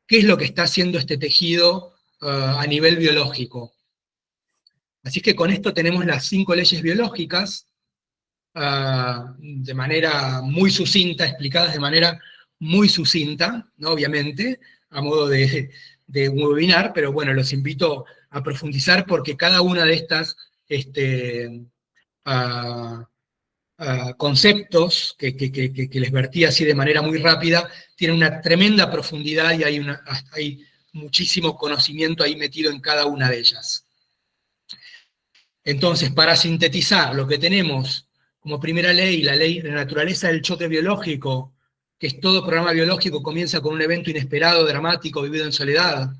qué es lo que está haciendo este tejido a nivel biológico. Así que con esto tenemos las 5 leyes biológicas, de manera muy sucinta, explicadas de manera muy sucinta, ¿no? Obviamente, a modo de un webinar, pero bueno, los invito a profundizar porque cada una de estas conceptos que les vertí así de manera muy rápida, tienen una tremenda profundidad y hay muchísimo conocimiento ahí metido en cada una de ellas. Entonces, para sintetizar, lo que tenemos como primera ley, la ley de la naturaleza del choque biológico, que es todo programa biológico comienza con un evento inesperado, dramático, vivido en soledad,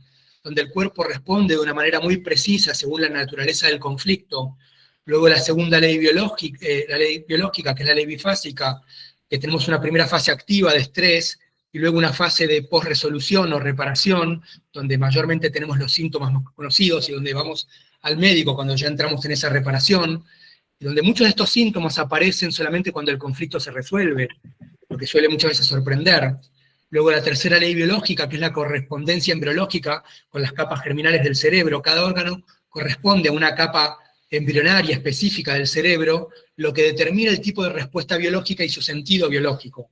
donde el cuerpo responde de una manera muy precisa según la naturaleza del conflicto. Luego la segunda ley biológica, que es la ley bifásica, que tenemos una primera fase activa de estrés, y luego una fase de posresolución o reparación, donde mayormente tenemos los síntomas más conocidos y donde vamos al médico cuando ya entramos en esa reparación, y donde muchos de estos síntomas aparecen solamente cuando el conflicto se resuelve, lo que suele muchas veces sorprender. Luego la tercera ley biológica, que es la correspondencia embriológica con las capas germinales del cerebro. Cada órgano corresponde a una capa embrionaria específica del cerebro, lo que determina el tipo de respuesta biológica y su sentido biológico.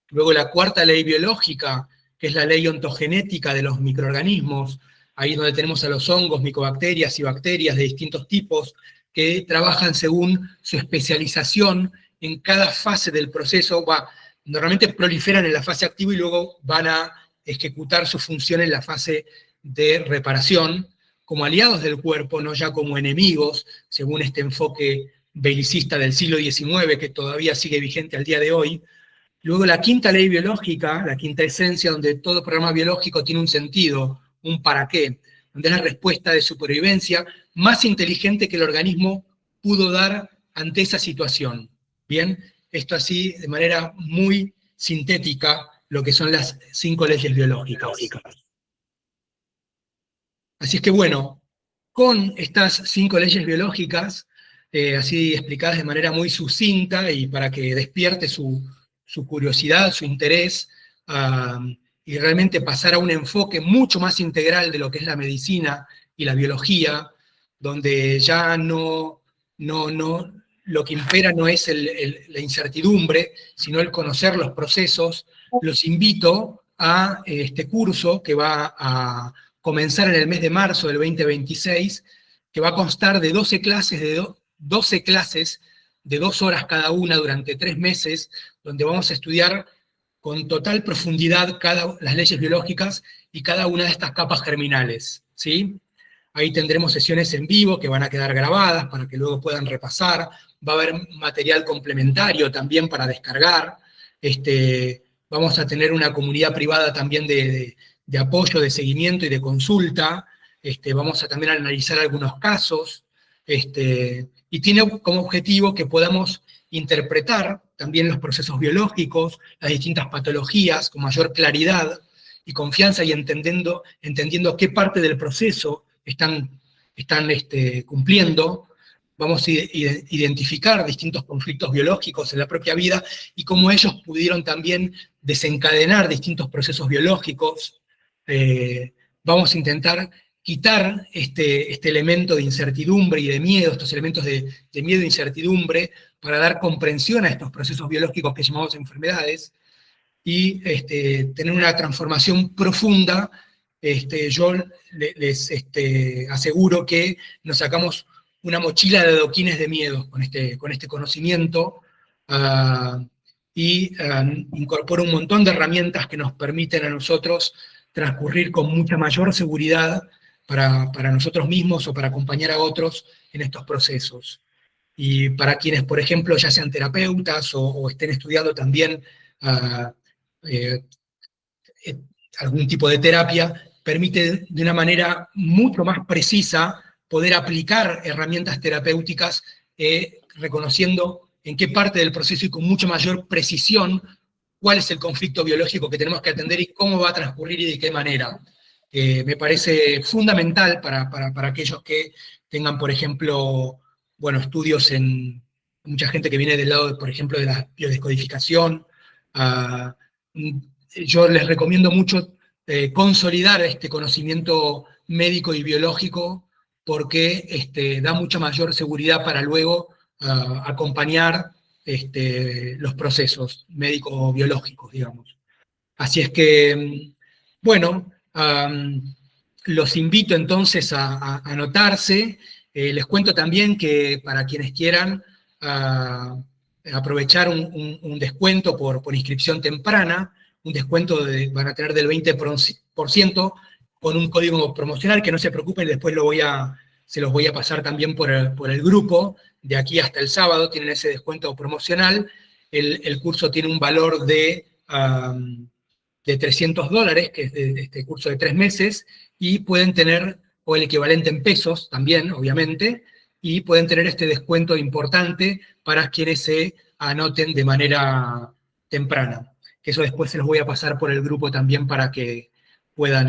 Luego la cuarta ley biológica, que es la ley ontogenética de los microorganismos, ahí donde tenemos a los hongos, micobacterias y bacterias de distintos tipos, que trabajan según su especialización en cada fase del proceso. Normalmente proliferan en la fase activa y luego van a ejecutar su función en la fase de reparación, como aliados del cuerpo, no ya como enemigos, según este enfoque belicista del siglo XIX, que todavía sigue vigente al día de hoy. Luego la quinta ley biológica, la quinta esencia, donde todo programa biológico tiene un sentido, un para qué, donde es la respuesta de supervivencia más inteligente que el organismo pudo dar ante esa situación. Bien, esto así de manera muy sintética, lo que son las 5 leyes biológicas. Así es que bueno, con estas 5 leyes biológicas, así explicadas de manera muy sucinta y para que despierte su curiosidad, su interés, y realmente pasar a un enfoque mucho más integral de lo que es la medicina y la biología, donde ya lo que impera no es la incertidumbre, sino el conocer los procesos. Los invito a este curso que va a comenzar en el mes de marzo del 2026, que va a constar de 12 clases de 2 horas cada una durante 3 meses, donde vamos a estudiar con total profundidad las leyes biológicas y cada una de estas capas germinales, ¿sí? Ahí tendremos sesiones en vivo que van a quedar grabadas para que luego puedan repasar. Va a haber material complementario también para descargar. Vamos a tener una comunidad privada también de apoyo, de seguimiento y de consulta. Vamos a también analizar algunos casos. Y tiene como objetivo que podamos interpretar también los procesos biológicos, las distintas patologías con mayor claridad y confianza, y entendiendo qué parte del proceso están cumpliendo. Vamos a identificar distintos conflictos biológicos en la propia vida y cómo ellos pudieron también desencadenar distintos procesos biológicos. Vamos a intentar quitar este elemento de incertidumbre y de miedo, estos elementos de miedo e incertidumbre, para dar comprensión a estos procesos biológicos que llamamos enfermedades, y tener una transformación profunda. Yo les aseguro que nos sacamos una mochila de adoquines de miedo con este conocimiento, y incorpora un montón de herramientas que nos permiten a nosotros transcurrir con mucha mayor seguridad para nosotros mismos o para acompañar a otros en estos procesos. Y para quienes, por ejemplo, ya sean terapeutas o estén estudiando también algún tipo de terapia, permite de una manera mucho más precisa poder aplicar herramientas terapéuticas, reconociendo en qué parte del proceso y con mucha mayor precisión cuál es el conflicto biológico que tenemos que atender y cómo va a transcurrir y de qué manera. Me parece fundamental para aquellos que tengan, por ejemplo, estudios en mucha gente que viene del lado, por ejemplo, de la biodescodificación. Yo les recomiendo mucho consolidar este conocimiento médico y biológico, porque da mucha mayor seguridad para luego acompañar los procesos médico-biológicos, digamos. Así es que, bueno, los invito entonces a anotarse. Les cuento también que para quienes quieran aprovechar un descuento por inscripción temprana, un descuento van a tener del 20% con un código promocional, que no se preocupen, después se los voy a pasar también por el grupo. De aquí hasta el sábado tienen ese descuento promocional. El curso tiene un valor de $300, que es de este curso de 3 meses, y pueden tener, o el equivalente en pesos también, obviamente, y pueden tener este descuento importante para quienes se anoten de manera temprana. Que eso después se los voy a pasar por el grupo también para que puedan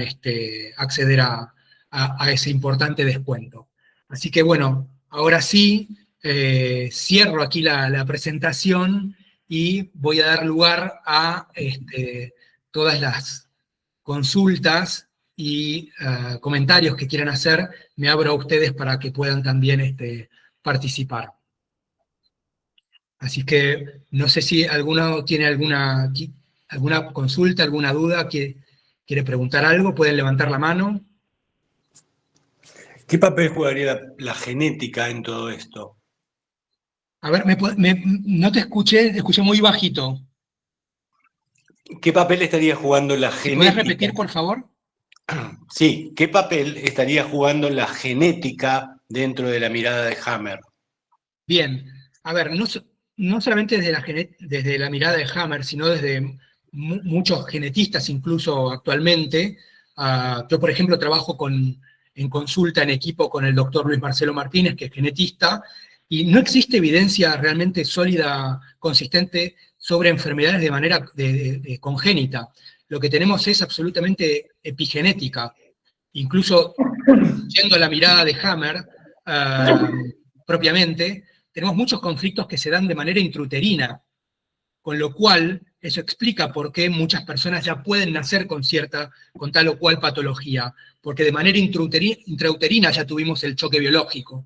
acceder a ese importante descuento. Así que bueno, ahora sí, cierro aquí la presentación y voy a dar lugar a todas las consultas y comentarios que quieran hacer. Me abro a ustedes para que puedan también participar. Así que no sé si alguno tiene alguna consulta, alguna duda, quiere preguntar algo, pueden levantar la mano. ¿Qué papel jugaría la genética en todo esto? A ver, no te escuché muy bajito. ¿Qué papel estaría jugando la genética? ¿Puedes repetir, por favor? Sí, ¿qué papel estaría jugando la genética dentro de la mirada de Hammer? Bien, a ver, no solamente desde la mirada de Hammer, sino desde muchos genetistas incluso actualmente. Yo, por ejemplo, trabajo en consulta en equipo con el doctor Luis Marcelo Martínez, que es genetista, y no existe evidencia realmente sólida, consistente, sobre enfermedades de manera congénita. Lo que tenemos es absolutamente epigenética. Incluso, yendo a la mirada de Hammer, propiamente, tenemos muchos conflictos que se dan de manera intrauterina, con lo cual eso explica por qué muchas personas ya pueden nacer con tal o cual patología, porque de manera intrauterina ya tuvimos el choque biológico.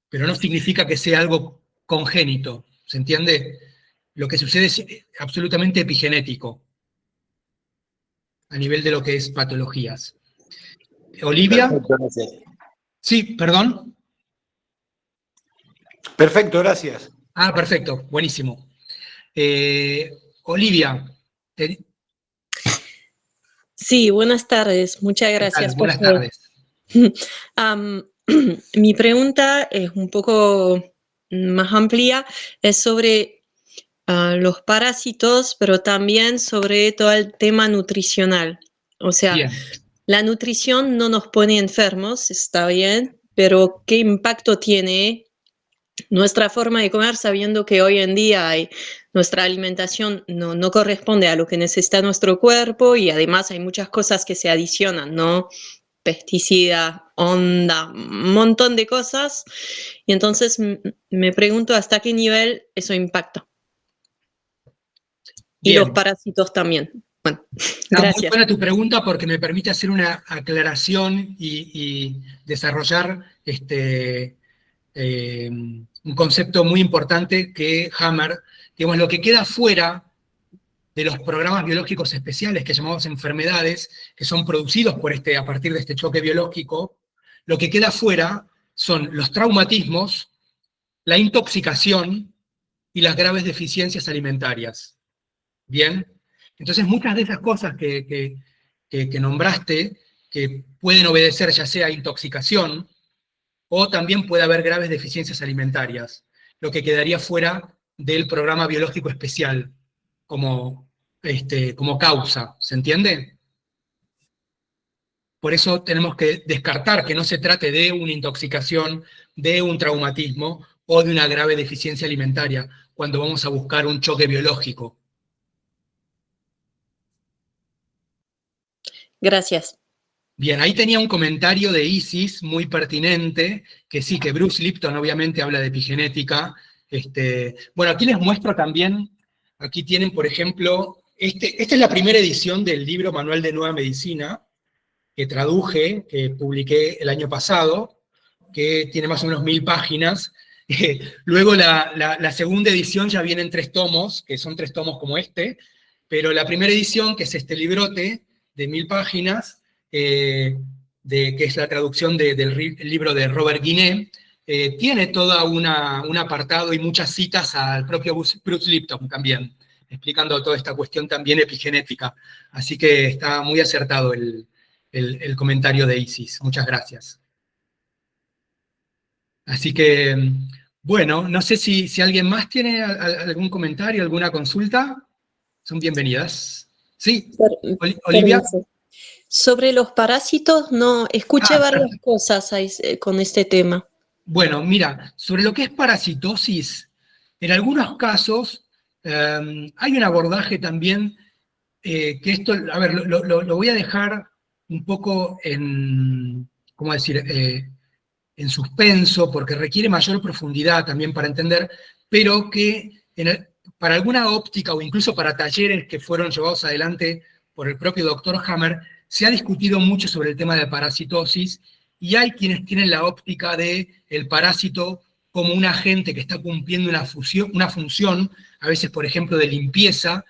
Pero no significa que sea algo congénito, ¿se entiende? Lo que sucede es absolutamente epigenético, a nivel de lo que es patologías. Olivia. Perfecto, gracias. Sí, perdón. Perfecto, gracias. Ah, perfecto, buenísimo. Olivia. Sí, buenas tardes. Muchas gracias. Buenas tardes. Mi pregunta es un poco más amplia, es sobre los parásitos, pero también sobre todo el tema nutricional. O sea, Bien. la nutrición no nos pone enfermos, está bien, pero ¿qué impacto tiene nuestra forma de comer sabiendo que hoy en día nuestra alimentación no corresponde a lo que necesita nuestro cuerpo y además hay muchas cosas que se adicionan, ¿no? Pesticida, onda, un montón de cosas. Y entonces me pregunto hasta qué nivel eso impacta. Bien. Y los parásitos también. Bueno, gracias. Muy buena tu pregunta porque me permite hacer una aclaración y desarrollar un concepto muy importante que Hammer, digamos, lo que queda fuera de los programas biológicos especiales que llamamos enfermedades, que son producidos a partir de este choque biológico, lo que queda fuera son los traumatismos, la intoxicación y las graves deficiencias alimentarias. ¿Bien? Entonces muchas de esas cosas que nombraste, que pueden obedecer ya sea a intoxicación, o también puede haber graves deficiencias alimentarias, lo que quedaría fuera del programa biológico especial como causa, ¿se entiende? Por eso tenemos que descartar que no se trate de una intoxicación, de un traumatismo o de una grave deficiencia alimentaria cuando vamos a buscar un choque biológico. Gracias. Bien, ahí tenía un comentario de Isis muy pertinente, que sí, que Bruce Lipton obviamente habla de epigenética. Bueno, aquí les muestro también, aquí tienen, por ejemplo, esta es la primera edición del libro Manual de Nueva Medicina, que traduje, que publiqué el año pasado, que tiene más o menos 1000 páginas. Luego la segunda edición ya vienen 3 tomos, que son 3 tomos como pero la primera edición, que es este librote de 1000 páginas, que es la traducción del libro de Robert Guiné, tiene todo un apartado y muchas citas al propio Bruce Lipton también, explicando toda esta cuestión también epigenética. Así que está muy acertado el comentario de Isis. Muchas gracias. Así que, bueno, no sé si alguien más tiene algún comentario, alguna consulta. Son bienvenidas. Sí, Olivia. Permiso. Sobre los parásitos, no, escuché varias Perfecto. cosas con este tema. Bueno, mira, sobre lo que es parasitosis, en algunos casos hay un abordaje también que esto, a ver, lo voy a dejar un poco en, ¿cómo decir?, en suspenso, porque requiere mayor profundidad también para entender, pero que para alguna óptica o incluso para talleres que fueron llevados adelante por el propio doctor Hammer, se ha discutido mucho sobre el tema de parasitosis, y hay quienes tienen la óptica de el parásito como un agente que está cumpliendo una función, a veces, por ejemplo, de limpieza,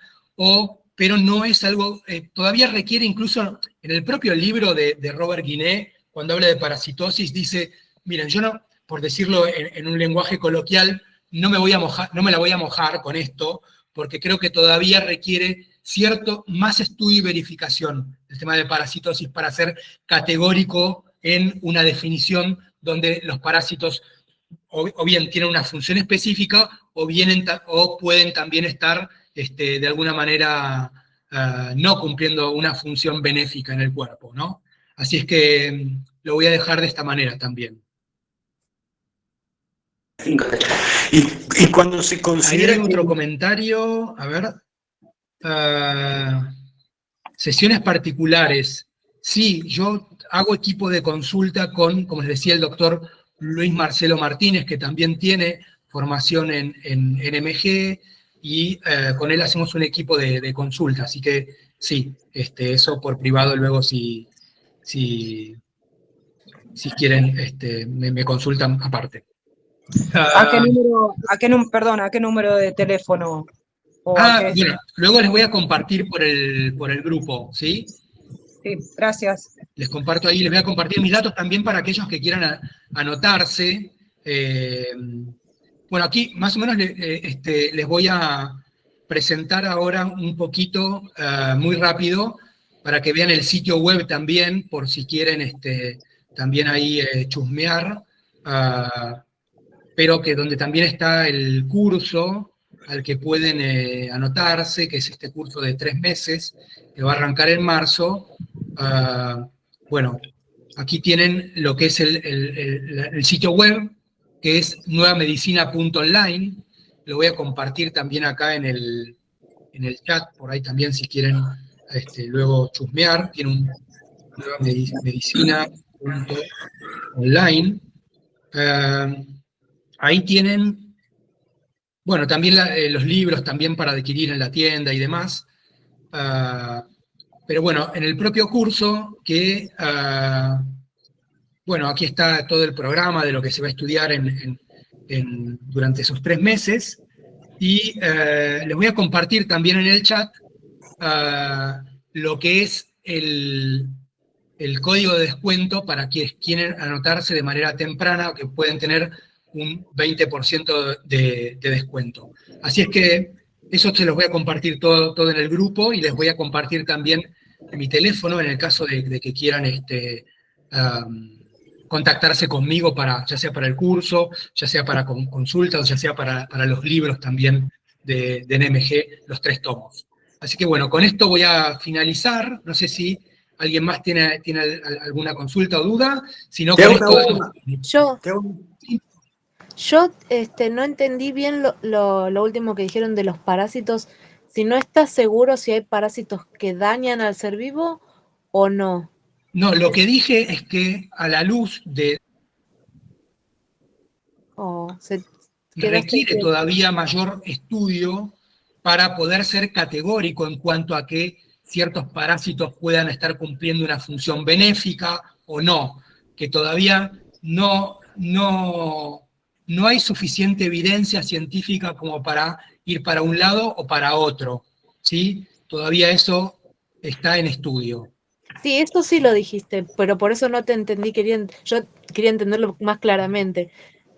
pero no es algo, todavía requiere incluso, en el propio libro de Robert Guiné, cuando habla de parasitosis, dice, miren, yo no, por decirlo en un lenguaje coloquial, no me la voy a mojar con esto, porque creo que todavía requiere cierto más estudio y verificación el tema de parasitosis para ser categórico en una definición donde los parásitos o bien tienen una función específica o pueden también estar de alguna manera no cumpliendo una función benéfica en el cuerpo, ¿no? Así es que lo voy a dejar de esta manera también. Y cuando se considera... Ahí hay otro comentario, a ver. Sesiones particulares. Sí, yo hago equipo de consulta con, como les decía, el doctor Luis Marcelo Martínez, que también tiene formación en NMG, y con él hacemos un equipo de consulta. Así que sí, eso por privado luego si quieren me consultan aparte. ¿A qué número de teléfono? Bueno, luego les voy a compartir por el grupo, ¿sí? Sí, gracias. Les comparto ahí, les voy a compartir mis datos también para aquellos que quieran anotarse. Bueno, aquí más o menos les voy a presentar ahora un poquito, muy rápido, para que vean el sitio web también, por si quieren también ahí chusmear, pero que donde también está el curso al que pueden anotarse, que es este curso de 3 meses, que va a arrancar en marzo. Bueno, aquí tienen lo que es el sitio web, que es nuevamedicina.online. Lo voy a compartir también acá en el chat, por ahí también si quieren luego chusmear. Tiene un nuevamedicina.online. Ahí tienen, bueno, también los libros también para adquirir en la tienda y demás. Pero bueno, en el propio curso, bueno, aquí está todo el programa de lo que se va a estudiar durante esos 3 meses. Y les voy a compartir también en el chat lo que es el código de descuento para quienes quieren anotarse de manera temprana, que pueden tener un 20% de descuento. Así es que eso se los voy a compartir todo en el grupo, y les voy a compartir también mi teléfono en el caso de que quieran contactarse conmigo, ya sea para el curso, ya sea para consultas, o ya sea para los libros también de NMG, los 3 tomos. Así que bueno, con esto voy a finalizar. No sé si alguien más tiene alguna consulta o duda. Si no, con esto... Yo no entendí bien lo último que dijeron de los parásitos. Si no estás seguro si hay parásitos que dañan al ser vivo o no. No, lo que dije es que a la luz de... requiere todavía mayor estudio para poder ser categórico en cuanto a que ciertos parásitos puedan estar cumpliendo una función benéfica o no, que todavía no hay suficiente evidencia científica como para ir para un lado o para otro, ¿sí? Todavía eso está en estudio. Sí, esto sí lo dijiste, pero por eso no te entendí, yo quería entenderlo más claramente.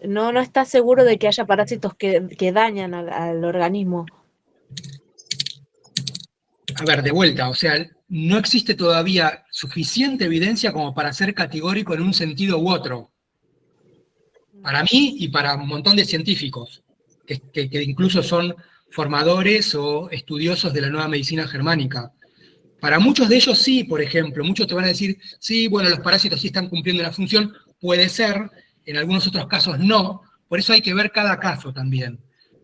No estás seguro de que haya parásitos que dañan al organismo. A ver, de vuelta, o sea, no existe todavía suficiente evidencia como para ser categórico en un sentido u otro. Para mí y para un montón de científicos, que incluso son formadores o estudiosos de la nueva medicina germánica. Para muchos de ellos sí, por ejemplo, muchos te van a decir, sí, bueno, los parásitos sí están cumpliendo una función, puede ser, en algunos otros casos no, por eso hay que ver cada caso también.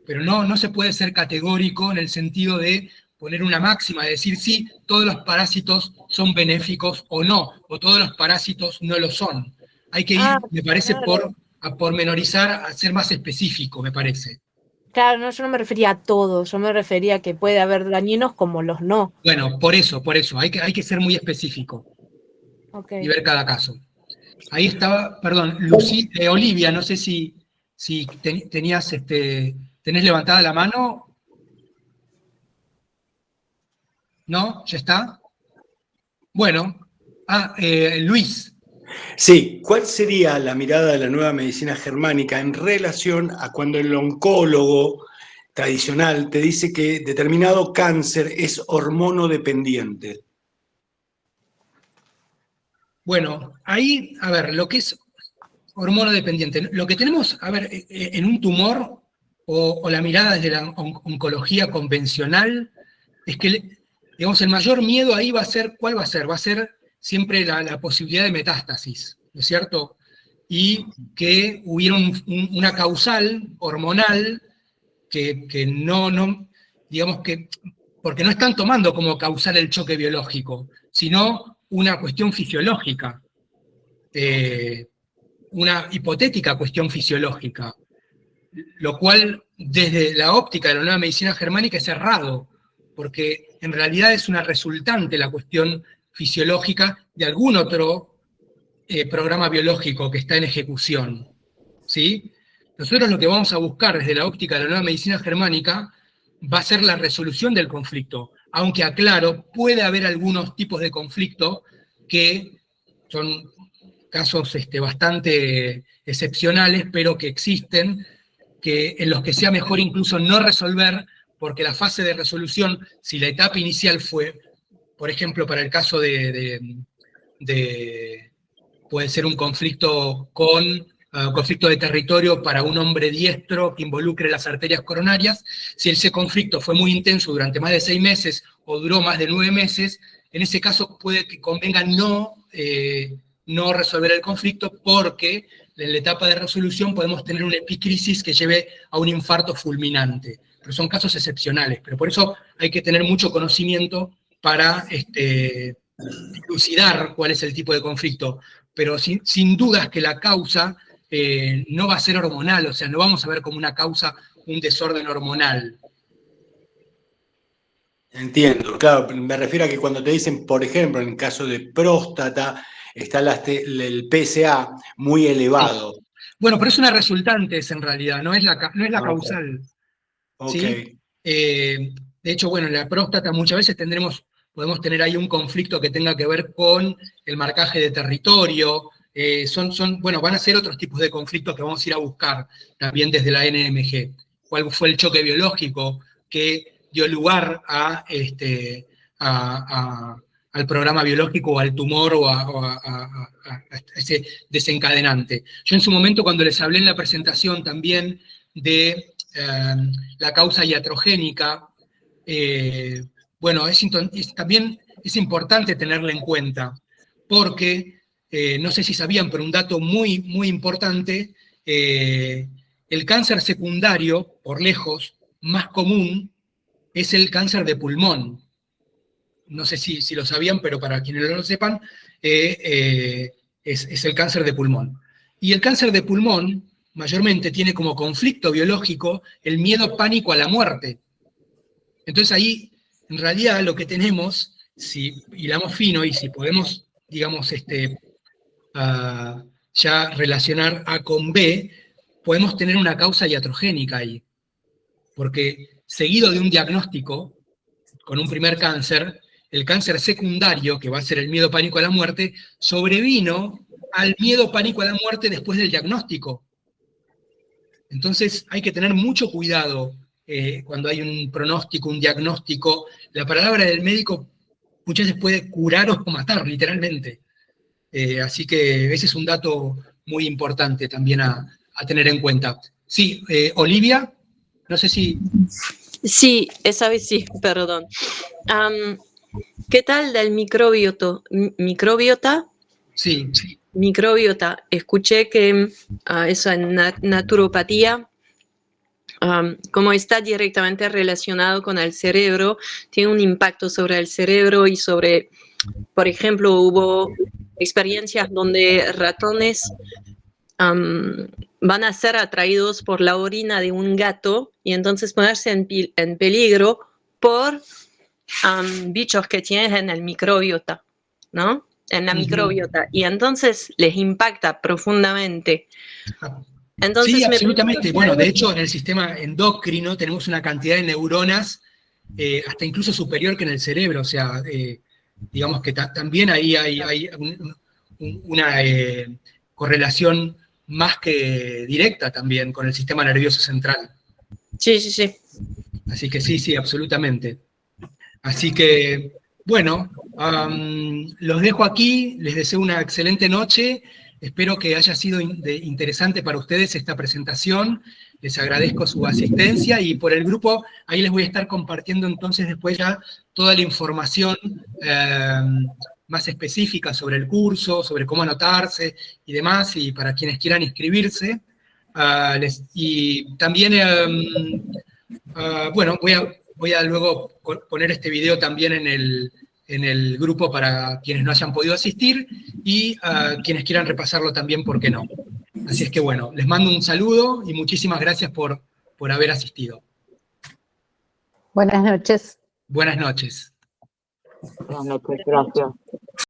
Pero no se puede ser categórico en el sentido de poner una máxima, de decir sí, todos los parásitos son benéficos o no, o todos los parásitos no lo son. Hay que ir, me parece, claro. a pormenorizar, a ser más específico, me parece. Claro, no, yo no me refería a todo, yo me refería a que puede haber dañinos como los no. Bueno, por eso, hay que ser muy específico Okay. y ver cada caso. Ahí estaba, perdón, Olivia, no sé si tenías, ¿tenés levantada la mano? ¿No? ¿Ya está? Bueno, Luis. Sí, ¿cuál sería la mirada de la nueva medicina germánica en relación a cuando el oncólogo tradicional te dice que determinado cáncer es hormonodependiente? Bueno, ahí, a ver, lo que es hormonodependiente, lo que tenemos, a ver, en un tumor o la mirada desde la oncología convencional, es que, digamos, el mayor miedo ahí va a ser, ¿cuál va a ser? Va a ser siempre la posibilidad de metástasis, ¿no es cierto? Y que hubiera una causal hormonal que no, digamos que, porque no están tomando como causal el choque biológico, sino una cuestión fisiológica, una hipotética cuestión fisiológica, lo cual desde la óptica de la nueva medicina germánica es errado, porque en realidad es una resultante la cuestión fisiológica de algún otro programa biológico que está en ejecución, ¿sí? Nosotros lo que vamos a buscar desde la óptica de la nueva medicina germánica va a ser la resolución del conflicto, aunque aclaro, puede haber algunos tipos de conflicto que son casos bastante excepcionales, pero que existen, en los que sea mejor incluso no resolver, porque la fase de resolución, si la etapa inicial fue, por ejemplo, para el caso puede ser un conflicto conflicto de territorio para un hombre diestro que involucre las arterias coronarias. Si ese conflicto fue muy intenso durante más de 6 meses o duró más de 9 meses, en ese caso puede que convenga no resolver el conflicto, porque en la etapa de resolución podemos tener una epicrisis que lleve a un infarto fulminante. Pero son casos excepcionales, pero por eso hay que tener mucho conocimiento para dilucidar cuál es el tipo de conflicto. Pero sin dudas que la causa no va a ser hormonal, o sea, no vamos a ver como una causa un desorden hormonal. Entiendo, claro, me refiero a que cuando te dicen, por ejemplo, en el caso de próstata, está el PSA muy elevado. Bueno, pero es una resultante en realidad, no es la causal. Okay. ¿Sí? De hecho, bueno, en la próstata muchas veces podemos tener ahí un conflicto que tenga que ver con el marcaje de territorio. Bueno, van a ser otros tipos de conflictos que vamos a ir a buscar también desde la NMG. ¿Cuál fue el choque biológico que dio lugar al programa biológico o al tumor o a ese desencadenante? Yo en su momento, cuando les hablé en la presentación también de la causa iatrogénica, bueno, también es importante tenerla en cuenta, porque no sé si sabían, pero un dato muy, muy importante, el cáncer secundario, por lejos, más común, es el cáncer de pulmón. No sé si lo sabían, pero para quienes no lo sepan, es el cáncer de pulmón. Y el cáncer de pulmón mayormente tiene como conflicto biológico el miedo pánico a la muerte. Entonces ahí, en realidad, lo que tenemos, si hilamos fino y si podemos, digamos, ya relacionar A con B, podemos tener una causa iatrogénica ahí. Porque seguido de un diagnóstico con un primer cáncer, el cáncer secundario, que va a ser el miedo pánico a la muerte, sobrevino al miedo pánico a la muerte después del diagnóstico. Entonces hay que tener mucho cuidado cuando hay un pronóstico, un diagnóstico. La palabra del médico muchas veces puede curar o matar, literalmente. Así que ese es un dato muy importante también a tener en cuenta. Sí, Olivia, no sé si... Sí, esa vez sí, perdón. ¿Qué tal del microbiota? Sí. microbiota. Escuché que eso en naturopatía, como está directamente relacionado con el cerebro, tiene un impacto sobre el cerebro y sobre, por ejemplo, hubo experiencias donde ratones van a ser atraídos por la orina de un gato y entonces ponerse en peligro por bichos que tienen en el microbiota, ¿no? En la microbiota. Y entonces les impacta profundamente. Entonces, sí, absolutamente. Bueno, de hecho, en el sistema endocrino tenemos una cantidad de neuronas hasta incluso superior que en el cerebro. O sea, digamos que también ahí hay una correlación más que directa también con el sistema nervioso central. Sí, sí, sí. Así que sí, absolutamente. Así que, bueno, los dejo aquí, les deseo una excelente noche, espero que haya sido interesante para ustedes esta presentación, les agradezco su asistencia y por el grupo, ahí les voy a estar compartiendo entonces después ya toda la información más específica sobre el curso, sobre cómo anotarse y demás, y para quienes quieran inscribirse. Y también, bueno, voy a luego poner este video también en el grupo para quienes no hayan podido asistir y quienes quieran repasarlo también, ¿por qué no? Así es que bueno, les mando un saludo y muchísimas gracias por haber asistido. Buenas noches. Buenas noches. Buenas noches, gracias.